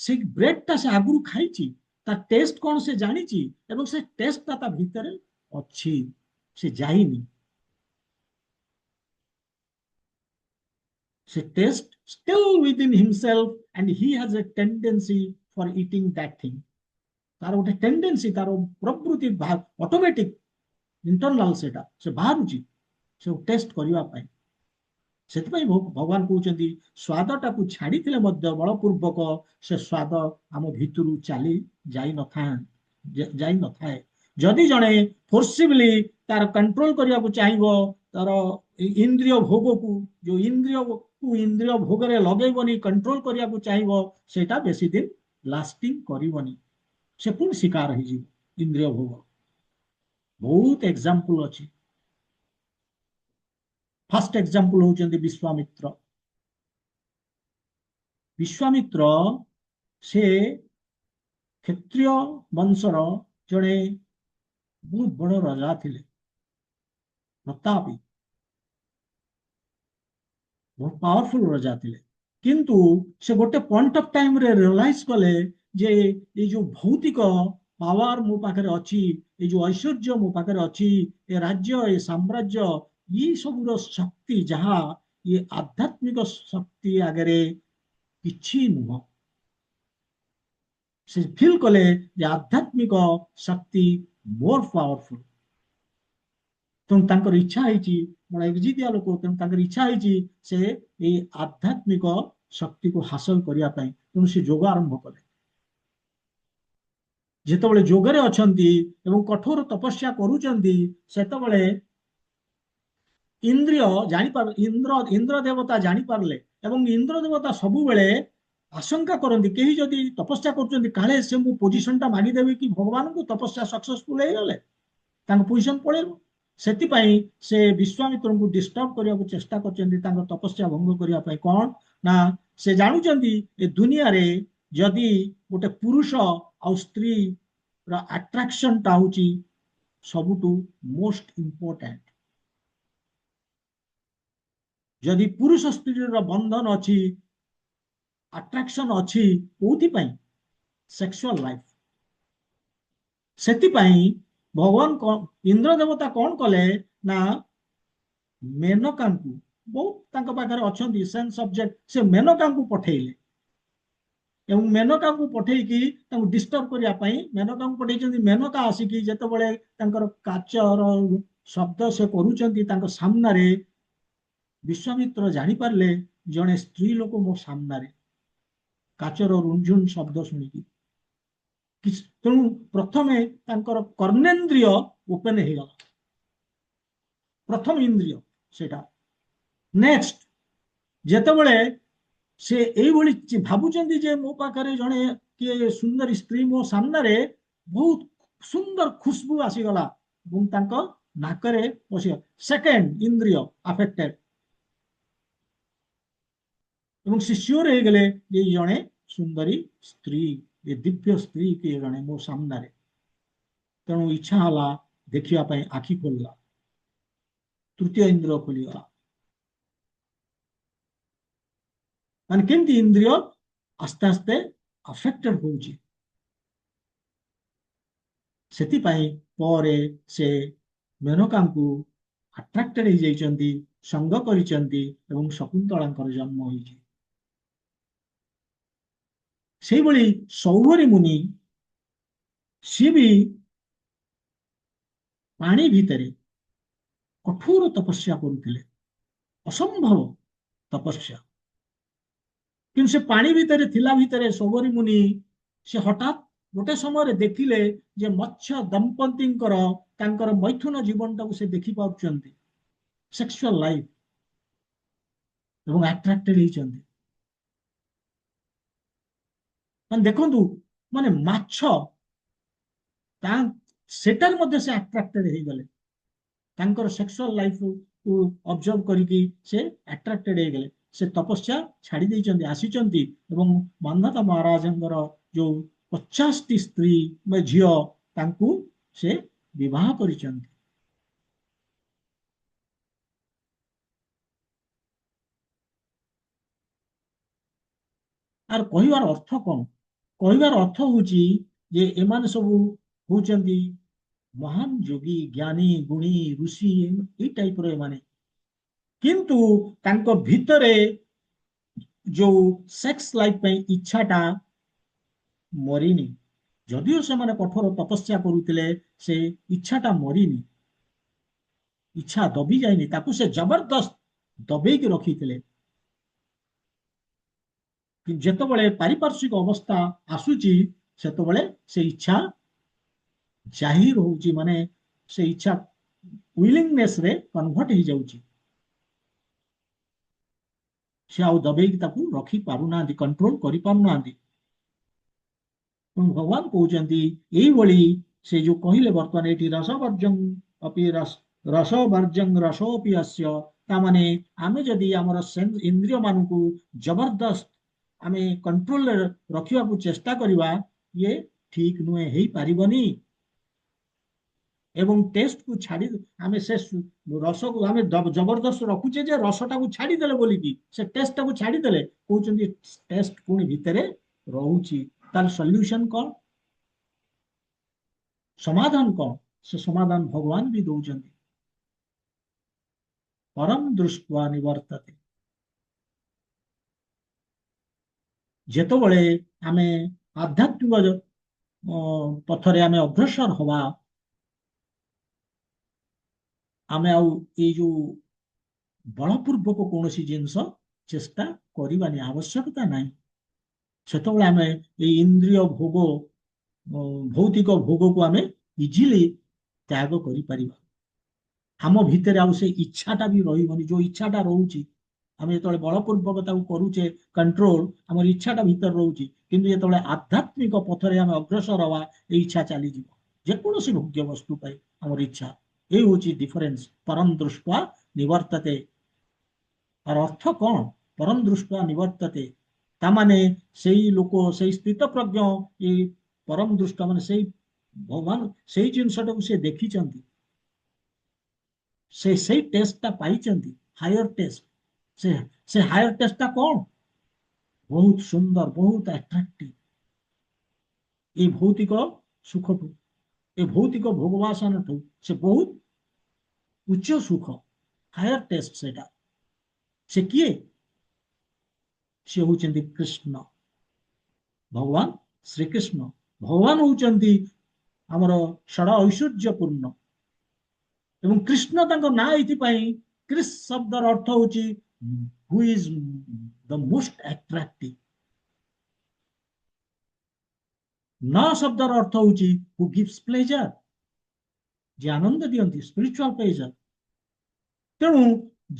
ସେ ବ୍ରେଡଟା ସେ ଆଗରୁ ଖାଇଛି, ତା ଟେଷ୍ଟ କଣ ସେ ଜାଣିଛି ଏବଂ ସେ ଟେଷ୍ଟଟା ତା ଭିତରେ ଅଛି, ସେ ଯାଇନି, ସେ test still within himself and he has a tendency for eating that thing, ତାର ଗୋଟେ ଟେଣ୍ଡେନ୍ସି, ତାର ପ୍ରବୃତ୍ତି ଅଟୋମେଟିକ ଇଣ୍ଟରନାଲ ସେଟା ସେ ବାହାରୁଛି ସେ ଟେଷ୍ଟ କରିବା ପାଇଁ। ସେଥିପାଇଁ ଭଗବାନ କହୁଛନ୍ତି ସ୍ୱାଦଟାକୁ ଛାଡିଥିଲେ ମଧ୍ୟ ବଳପୂର୍ବକ ସେ ସ୍ୱାଦ ଆମ ଭିତରୁ ଚାଲି ଯାଇନଥାଏ। ଯଦି ଜଣେ ଫୋର୍ସିବଲି ତାର କଣ୍ଟ୍ରୋଲ କରିବାକୁ ଚାହିଁବ ତାର ଇନ୍ଦ୍ରିୟ ଭୋଗକୁ, ଯୋଉ ଇନ୍ଦ୍ରିୟ ଭୋଗରେ ଲଗେଇବନି, କଣ୍ଟ୍ରୋଲ କରିବାକୁ ଚାହିଁବ, ସେଇଟା ବେଶୀ ଦିନ ଲାଷ୍ଟିଂ କରିବନି, ସେ ପୁଣି ଶିକାର ହେଇଯିବ ଇନ୍ଦ୍ରିୟ ଭୋଗ। ବହୁତ ଏକ୍ସାମ୍ପଲ ଅଛି। ଫାଷ୍ଟ ଏକ୍ସାମ୍ପଲ ହଉଛନ୍ତି ବିଶ୍ୱାମିତ୍ର। ବିଶ୍ୱାମିତ୍ର ସେ କ୍ଷତ୍ରିୟ ବଂଶର ଜଣେ ବହୁତ ବଡ଼ ରାଜା ଥିଲେ, ପ୍ରତାପୀ, ବହୁତ ପାୱାରଫୁଲ ରାଜା ଥିଲେ, କିନ୍ତୁ ସେ ଗୋଟେ ପଏଣ୍ଟ ଅଫ ଟାଇମରେ ରିଅଲାଇଜ କଲେ ଯେ ଏଇ ଯୋଉ ଭୌତିକ ପାୱାର ମୋ ପାଖରେ ଅଛି, ଏଇ ଯୋଉ ଐଶ୍ୱର୍ଯ୍ୟ ମୋ ପାଖରେ ଅଛି, ଏ ରାଜ୍ୟ, ଏ ସାମ୍ରାଜ୍ୟ, ଏଇ ସବୁର ଶକ୍ତି ଯାହା ଇଏ ଆଧ୍ୟାତ୍ମିକ ଶକ୍ତି ଆଗରେ କିଛି ନୁହଁ। ସେ ଫିଲ୍ କଲେ ଯେ ଆଧ୍ୟାତ୍ମିକ ଶକ୍ତି ମୋର ପାୱାରଫୁଲ, ତେଣୁ ତାଙ୍କର ଇଚ୍ଛା ହେଇଛି, ବଡ଼ ଏକ୍ଜିଟିଆ ଲୋକ, ତେଣୁ ତାଙ୍କର ଇଚ୍ଛା ହେଇଛି ସେ ଏଇ ଆଧ୍ୟାତ୍ମିକ ଶକ୍ତିକୁ ହାସଲ କରିବା ପାଇଁ, ତେଣୁ ସେ ଯୋଗ ଆରମ୍ଭ କଲେ। ଯେତେବେଳେ ଯୋଗରେ ଅଛନ୍ତି ଏବଂ କଠୋର ତପସ୍ୟା କରୁଛନ୍ତି, ସେତେବେଳେ ଇନ୍ଦ୍ର ଦେବତା ଜାଣିପାରିଲେ ଏବଂ ଇନ୍ଦ୍ର ଦେବତା ସବୁବେଳେ ଆଶଙ୍କା କରନ୍ତି କେହି ଯଦି ତପସ୍ୟା କରୁଛନ୍ତି କାଳେ ସେ ମୋ ପୋଜିସନଟା ମାଗିଦେବେ କି ଭଗବାନଙ୍କୁ, ତପସ୍ୟା ସକ୍ସେସଫୁଲ ହେଇଗଲେ ତାଙ୍କ ପୋଜିସନ ପଳେଇବ, ସେଥିପାଇଁ ସେ ବିଶ୍ୱାମିତ୍ରଙ୍କୁ ଡିଷ୍ଟର୍ବ କରିବାକୁ ଚେଷ୍ଟା କରିଛନ୍ତି ତାଙ୍କ ତପସ୍ୟା ଭଙ୍ଗ କରିବା ପାଇଁ। କଣ ନା ସେ ଜାଣୁଛନ୍ତି ଏ ଦୁନିଆରେ ଯଦି ଗୋଟେ ପୁରୁଷ ଆଉ ସ୍ତ୍ରୀ ର ଆଟ୍ରାକ୍ସନଟା ହଉଛି ସବୁଠୁ ମୋଷ୍ଟ ଇମ୍ପୋର୍ଟାଣ୍ଟ। ଯଦି ପୁରୁଷ ସ୍ତ୍ରୀର ବନ୍ଧନ ଅଛି, ଆଟ୍ରାକ୍ସନ ଅଛି, କୋଉଥିପାଇଁ? Sexual life. ସେଥିପାଇଁ ଭଗବାନ ଇନ୍ଦ୍ର ଦେବତା କଣ କଲେ ନା ମେନକାଙ୍କୁ, ବହୁତ ତାଙ୍କ ପାଖରେ ଅଛନ୍ତି ସେନ୍ସ ସବଜେକ୍ଟ, ସେ ମେନକାଙ୍କୁ ପଠେଇଲେ ଏବଂ ମେନକାଙ୍କୁ ପଠେଇକି ତାଙ୍କୁ ଡିଷ୍ଟର୍ବ କରିବା ପାଇଁ ମେନକାଙ୍କୁ ପଠେଇଛନ୍ତି। ମେନକା ଆସିକି ଯେତେବେଳେ ତାଙ୍କର କାଚର ଶବ୍ଦ ସେ କରୁଛନ୍ତି ତାଙ୍କ ସାମ୍ନାରେ, ବିଶ୍ୱାମିତ୍ର ଜାଣିପାରିଲେ ଜଣେ ସ୍ତ୍ରୀ ଲୋକ ମୋ ସାମ୍ନାରେ, କାଚର ରୁଣଝୁଣ ଶବ୍ଦ ଶୁଣିକି। ତେଣୁ ପ୍ରଥମେ ତାଙ୍କର କର୍ଣ୍ଣେନ୍ଦ୍ରିୟ ଓପେନ ହେଇଗଲା, ପ୍ରଥମ ଇନ୍ଦ୍ରିୟ ସେଇଟା। ନେକ୍ସଟ ଯେତେବେଳେ ସେ ଏଇଭଳି ଭାବୁଛନ୍ତି ଯେ ମୋ ପାଖରେ ଜଣେ କିଏ ସୁନ୍ଦରୀ ସ୍ତ୍ରୀ ମୋ ସାମ୍ନାରେ, ବହୁତ ସୁନ୍ଦର ଖୁସବୁ ଆସିଗଲା ଏବଂ ତାଙ୍କ ନାକରେ ପଶିଗଲା, ସେକେଣ୍ଡ ଇନ୍ଦ୍ରିୟ ଆଫେକ୍ଟେଡ, ଏବଂ ସେ ସିଓର ହେଇଗଲେ ଯେ ଜଣେ ସୁନ୍ଦରୀ ସ୍ତ୍ରୀ, ଏ ଦିବ୍ୟ ସ୍ତ୍ରୀ କିଏ ଜଣେ ମୋ ସାମ୍ନାରେ। ତେଣୁ ଇଚ୍ଛା ହେଲା ଦେଖିବା ପାଇଁ, ଆଖି ଖୋଲିଲା, ତୃତୀୟ ଇନ୍ଦ୍ରିୟ ଖୋଲିଗଲା। ମାନେ କେମିତି ଇନ୍ଦ୍ରିୟ ଆସ୍ତେ ଆସ୍ତେ ଆଫେକ୍ଟେଡ ହଉଛି। ସେଥିପାଇଁ ପରେ ସେ ମେନକାଙ୍କୁ ଆଟ୍ରାକ୍ଟେଡ ହେଇଯାଇଛନ୍ତି, ସଙ୍ଗ କରିଛନ୍ତି ଏବଂ ଶକୁନ୍ତଳାଙ୍କର ଜନ୍ମ ହୋଇଛି। ସେଇଭଳି ସୌଭରୀ ମୁନି ସିଏ ବି ପାଣି ଭିତରେ କଠୋର ତପସ୍ୟା କରୁଥିଲେ, ଅସମ୍ଭବ ତପସ୍ୟା, କିନ୍ତୁ ସେ ପାଣି ଭିତରେ ଥିଲା ଭିତରେ ସୌଭରୀ ମୁନି ସେ ହଠାତ୍ ଗୋଟେ ସମୟରେ ଦେଖିଲେ ଯେ ମତ୍ସ୍ୟ ଦମ୍ପତିଙ୍କର ତାଙ୍କର ମୈଥୁନ ଜୀବନଟାକୁ ସେ ଦେଖିପାରୁଛନ୍ତି, ସେକ୍ସୁଆଲ ଲାଇଫ, ଏବଂ ଆଟ୍ରାକ୍ଟେଡ ହେଇଛନ୍ତି। ମାନେ ଦେଖନ୍ତୁ, ମାନେ ମାଛ ସେଟାରେ ମଧ୍ୟ ସେ ଆଟ୍ରାକ୍ଟେଡ ହେଇଗଲେ, ତାଙ୍କର ସେକ୍ସୁଆଲ ଲାଇଫ କୁ ଅବଜର୍ଭ କରିକି ସେ ଆଟ୍ରାକ୍ଟେଡ ହେଇଗଲେ। ସେ ତପସ୍ୟା ଛାଡି ଦେଇଛନ୍ତି, ଆସିଛନ୍ତି ଏବଂ ମନ୍ମଥ ମହାରାଜଙ୍କର ଯୋଉ 50ଟି ସ୍ତ୍ରୀ ବା ଝିଅ ତାଙ୍କୁ ସେ ବିବାହ କରିଛନ୍ତି। ଆର କହିବାର ଅର୍ଥ କଣ? କହିବାର ଅର୍ଥ ହଉଛି ଯେ ଏମାନେ ସବୁ ହଉଛନ୍ତି ମହାନ ଯୋଗୀ, ଜ୍ଞାନୀ, ଗୁଣୀ, ଋଷି, ଏଇ ଟାଇପର ଏମାନେ, କିନ୍ତୁ ତାଙ୍କ ଭିତରେ ଯୋଉ ସେକ୍ସ ଲାଇଫ ପାଇଁ ଇଚ୍ଛାଟା ମରିନି। ଯଦିଓ ସେମାନେ କଠୋର ତପସ୍ୟା କରୁଥିଲେ, ସେ ଇଚ୍ଛାଟା ମରିନି, ଇଚ୍ଛା ଦବି ଯାଇନି, ତାକୁ ସେ ଜବରଦସ୍ତ ଦବେଇକି ରଖିଥିଲେ। ଯେତେବେଳେ ପାରିପାର୍ଶ୍ୱିକ ଅବସ୍ଥା ଆସୁଛି ସେତେବେଳେ ସେ ଇଚ୍ଛା ଜାହିର ହଉଛି, ମାନେ ସେ ଇଚ୍ଛା ୱିଲିଂନେସ ରେ କନଭର୍ଟ ହେଇଯାଉଛି। ସେ ଆଉ ଦବେଇକି ତାକୁ ରଖି ପାରୁନାହାନ୍ତି, କଣ୍ଟ୍ରୋଲ କରିପାରୁନାହାନ୍ତି। ଭଗବାନ କହୁଛନ୍ତି ଏଇଭଳି, ସେ ଯୋଉ କହିଲେ ବର୍ତ୍ତମାନ ଏଇଠି ରସବର୍ଜଂ ଅପି ରସବର୍ଜଂ ରସୋପି ଅସ୍ୟ, ତାମାନେ ଆମେ ଯଦି ଆମର ଇନ୍ଦ୍ରିୟ ମାନଙ୍କୁ ଜବରଦସ୍ତ ଆମେ କଣ୍ଟ୍ରୋଲରେ ରଖିବାକୁ ଚେଷ୍ଟା କରିବା, ଇଏ ଠିକ ନୁହେଁ, ହେଇପାରିବନି। ଏବଂ ଟେଷ୍ଟକୁ ଛାଡି ଆମେ ସେ ରସକୁ ଆମେ ଜବରଦସ୍ତ ରଖୁଛେ ଯେ ରସଟାକୁ ଛାଡିଦେଲେ ବୋଲିକି, ସେ ଟେଷ୍ଟଟାକୁ ଛାଡିଦେଲେ କହୁଛନ୍ତି ଟେଷ୍ଟ ପୁଣି ଭିତରେ ରହୁଛି। ତାର ସଲ୍ୟୁସନ କଣ, ସମାଧାନ କଣ? ସେ ସମାଧାନ ଭଗବାନ ବି ଦଉଛନ୍ତି। ପରମ ଦୃଷ୍ଟ୍ୱା ନିବର୍ତ୍ତତେ। ଯେତେବେଳେ ଆମେ ଆଧ୍ୟାତ୍ମିକ ପଥରେ ଆମେ ଅଗ୍ରସର ହବା, ଆମେ ଆଉ ଏଇ ଯୋଉ ବଳପୂର୍ବକ କୌଣସି ଜିନିଷ ଚେଷ୍ଟା କରିବାନି, ଆବଶ୍ୟକତା ନାହିଁ। ସେତେବେଳେ ଆମେ ଏଇ ଇନ୍ଦ୍ରିୟ ଭୋଗ, ଭୌତିକ ଭୋଗକୁ ଆମେ ଇଜିଲି ତ୍ୟାଗ କରିପାରିବା। ଆମ ଭିତରେ ଆଉ ସେ ଇଚ୍ଛାଟା ବି ରହିବନି। ଯୋଉ ଇଚ୍ଛାଟା ରହୁଛି, ଆମେ ଯେତେବେଳେ ବଳପୂର୍ବକ ତାକୁ କରୁଛେ କଣ୍ଟ୍ରୋଲ, ଆମର ଇଚ୍ଛାଟା ଭିତରେ ରହୁଛି, କିନ୍ତୁ ଯେତେବେଳେ ଆଧ୍ୟାତ୍ମିକ ପଥରେ ଆମେ ଅଗ୍ରସର ହବା, ଏଇ ଇଚ୍ଛା ଚାଲିଯିବ। ଯେକୌଣସି ଭୋଗ୍ୟ ବସ୍ତୁ ପାଇଁ ଆମର ଇଚ୍ଛା, এই হচ্ছে ডিফারেন্স। পরম দৃষ্টা নিবর্ততে। আর অর্থ কଣ? পরম দৃষ্টা নিবর্ততে, ତା ମାନେ ସେଇ ଲୋକ, ସେଇ ସ୍ଥିତପ୍ରଜ୍ଞ, ଏଇ ପରମ ଦୃଷ୍ଟ ମାନେ ସେଇ ଭଗବାନ ସେଇ ଜିନିଷଟାକୁ ସେ ଦେଖିଛନ୍ତି, ସେ ସେଇ ଟେଷ୍ଟଟା ପାଇଛନ୍ତି, ହାୟର ଟେଷ୍ଟ। ସେ ସେ ହାୟର ଟେଷ୍ଟଟା କଣ? ବହୁତ ସୁନ୍ଦର, ବହୁତ ଆଟ୍ରାକ୍ଟିଭ। এই ଭୌତିକ ସୁଖଠୁ, ଏ ଭୌତିକ ଭୋଗବାସନଠୁ ସେ ବହୁତ ଉଚ୍ଚ ସୁଖ, ହାୟର ଟେଷ୍ଟ ସେଇଟା। ସେ କିଏ? ସେ ହଉଛନ୍ତି କୃଷ୍ଣ, ଭଗବାନ ଶ୍ରୀକୃଷ୍ଣ। ଭଗବାନ ହଉଛନ୍ତି ଆମର ଷଡ଼ ଐଶ୍ୱର୍ଯ୍ୟ ପୂର୍ଣ୍ଣ, ଏବଂ କୃଷ୍ଣ ତାଙ୍କ ନାଁ ଏଇଥିପାଇଁ, କ୍ରିସ୍ ଶବ୍ଦର ଅର୍ଥ ହଉଛି ହୁ ଇଜ ଦ ମୋଷ୍ଟ ଆଟ୍ରାକ୍ଟିଭ। ন ଶବ୍ଦର ଅର୍ଥ ହଉଛି ହୁ ଗିଭ୍ସ ପ୍ଲେଜର, ଯିଏ ଆନନ୍ଦ ଦିଅନ୍ତି, ସ୍ପିରିଚୁଆଲ ପ୍ଲେଜର। ତେଣୁ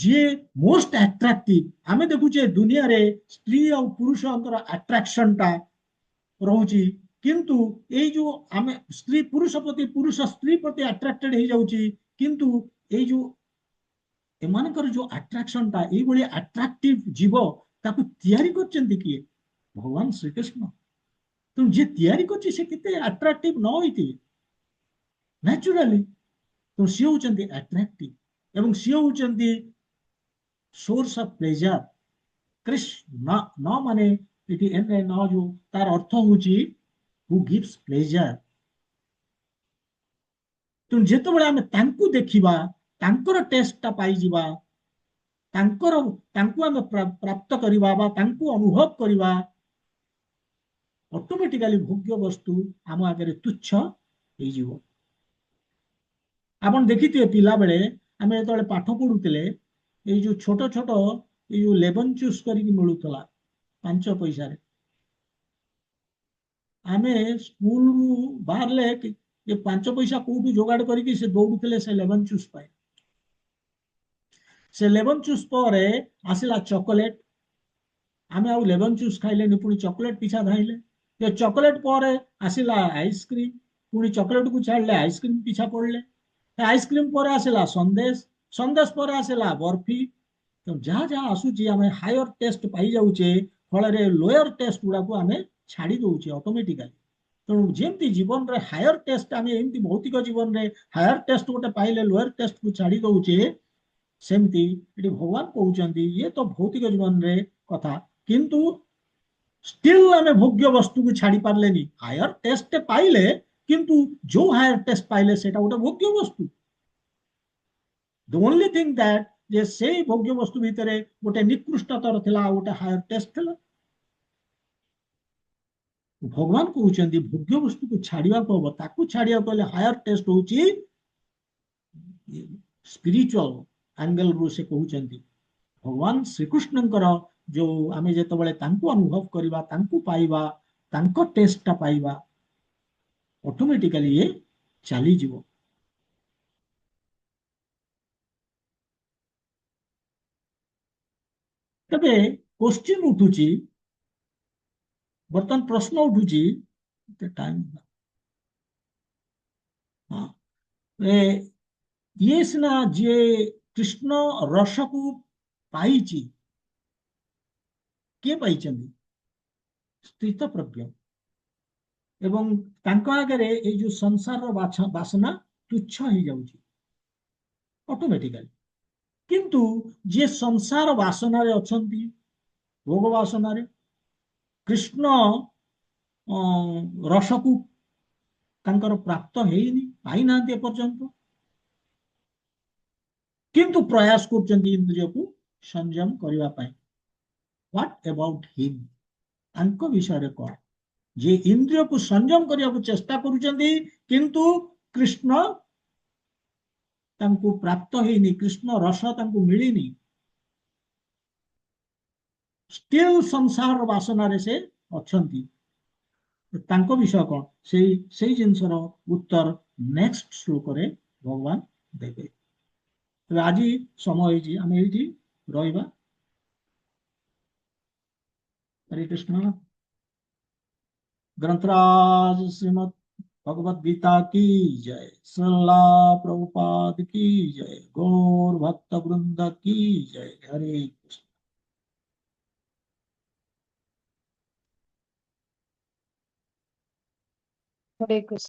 ଯିଏ ମୋଷ୍ଟ ଆଟ୍ରାକ୍ଟିଭ, ଆମେ ଦେଖୁଛେ ଦୁନିଆରେ ସ୍ତ୍ରୀ ଆଉ ପୁରୁଷଙ୍କର ଆଟ୍ରାକ୍ସନ ଟା ରହୁଛି, କିନ୍ତୁ ଏଇ ଯୋଉ ଆମେ ସ୍ତ୍ରୀ ପୁରୁଷ ପ୍ରତି, ପୁରୁଷ ସ୍ତ୍ରୀ ପ୍ରତି ଆଟ୍ରାକ୍ଟେଡ ହେଇଯାଉଛି, କିନ୍ତୁ ଏଇ ଯୋଉ ଏମାନଙ୍କର ଯୋଉ ଆଟ୍ରାକ୍ସନ ଟା, ଏଇଭଳି ଆଟ୍ରାକ୍ଟିଭ ଜୀବ, ତାକୁ ତିଆରି କରିଛନ୍ତି କିଏ? ଭଗବାନ ଶ୍ରୀକୃଷ୍ଣ। ତେଣୁ ଯିଏ ତିଆରି କରିଛି ସେ କେତେ ଆଟ୍ରାକ୍ଟିଭ ନ ହେଇଥିବେ ନ୍ୟାଚୁରାଲି। ତେଣୁ ସିଏ ହଉଛନ୍ତି ଆଟ୍ରାକ୍ଟିଭ ଏବଂ ସିଏ ହଉଛନ୍ତି ସୋର୍ସ ଅଫ ପ୍ଲେଜର। କୃଷ୍ଣ ନ ମାନେ ଏଠି ନ ଯୋଉ ତାର ଅର୍ଥ ହଉଛି ହୁ ଗିଭ୍ସ ପ୍ଲେଜର। ତେଣୁ ଯେତେବେଳେ ଆମେ ତାଙ୍କୁ ଦେଖିବା, ତାଙ୍କର ଟେଷ୍ଟଟା ପାଇଯିବା, ତାଙ୍କର ତାଙ୍କୁ ଆମେ ପ୍ରାପ୍ତ କରିବା ବା ତାଙ୍କୁ ଅନୁଭବ କରିବା, ଅଟୋମେଟିକାଲି ଭୋଗ୍ୟ ବସ୍ତୁ ଆମ ଆଗରେ ତୁଚ୍ଛ ହେଇଯିବ। ଆପଣ ଦେଖିଥିବେ ପିଲାବେଳେ ଆମେ ଯେତେବେଳେ ପାଠ ପଢୁଥିଲେ, ଏଇ ଯୋଉ ଛୋଟ ଛୋଟ ଏଇ ଯୋଉ ଲେବନ ଚୁସ୍ କରିକି ମିଳୁଥିଲା 5 ପଇସାରେ, ଆମେ ସ୍କୁଲରୁ ବାହାରିଲେ ଏ 5 ପଇସା କୋଉଠୁ ଯୋଗାଡ଼ କରିକି ସେ ଦୌଡୁଥିଲେ ସେ ଲେବନ ଚୁସ୍ ପାଇଁ। ସେ ଲେବନ ଚୁସ୍ ପରେ ଆସିଲା ଚକୋଲେଟ, ଆମେ ଆଉ ଲେବନ ଚୁସ୍ ଖାଇଲେନି, ପୁଣି ଚକୋଲେଟ ପିଛା ଧାଇଁଲେ। ଚକୋଲେଟ ପରେ ଆସିଲା ଆଇସ୍କ୍ରିମ, पुणी चॉकलेट को छाड़ले आइसक्रीम पीछा पड़ले आइसक्रीम पर आसला संदेश संदेश पर आसला बर्फी तो जहाँ जहाँ आसूची आम हायर टेस्ट पाई जाऊे फल लोयर टेस्ट गुड़ा को आम छाड़ी दौचे ऑटोमेटिकली तेणु जमी जीवन रे हायर टेस्ट आम एमती भौतिक जीवन रे हायर टेस्ट गोटे पाइले लोयर टेस्ट को छाड़ी दौचे सेमती ये भगवान कहते ये तो भौतिक जीवन रे कथा किंतु स्टिल आम भोग्य वस्तु को छाड़ी पार्ले हायर टेस्ट पाइले किंतु जो हायर टेस्ट पाइले से गोटे भोग्य वस्तु द ओनली थिंग दैट जे से भोग्य वस्तु भितर गोटे निकृष्टतर थिला गोटे हायर टेस्ट थिला भगवान कहते भोग्य वस्तु को छाड़ा हम ताकू छाड़ा हायर टेस्ट हूँ स्पिरिचुअल एंगल रू से कहते भगवान श्रीकृष्ण जो आम जो अनुभव करवा पाइबा टेस्टा पाइबा ऑटोमेटिकली ये चली जीवो तबे क्वेश्चन उठुची बर्तमान प्रश्न उठुची टाइम हाँ ये सिना जे कृष्ण रस को पाई किए पाई स्थित प्रज्ञ एवं तांको आगे ये जो संसार बासना तुच्छ हो जाउची ऑटोमेटिकली किंतु जे संसार वासना रे अछंती भोग वासना रे कृष्ण रस को तांकर प्राप्त हेनी पाई ना पर्यंत किंतु प्रयास करचंती इंद्रिय को संयम करबा पाई व्हाट अबाउट हिम तांको विषय रे कौन जे इंद्रिय को संयम करने को चेष्टा करुचंती किंतु कृष्ण तांको प्राप्त हेनी कृष्ण रस तांको मिलिनी स्टिल संसार वासना रे से अछंती तांको विषय कौन से जिनसर उत्तर नेक्स्ट श्लोक रे भगवान देवे तो आज समय आम ये रहा हरे कृष्ण ग्रंथराज श्रीमद भगवद गीता की जय श्रीला प्रभुपाद की जय गौर भक्त वृंद की जय हरे कृष्ण हरे कृष्ण।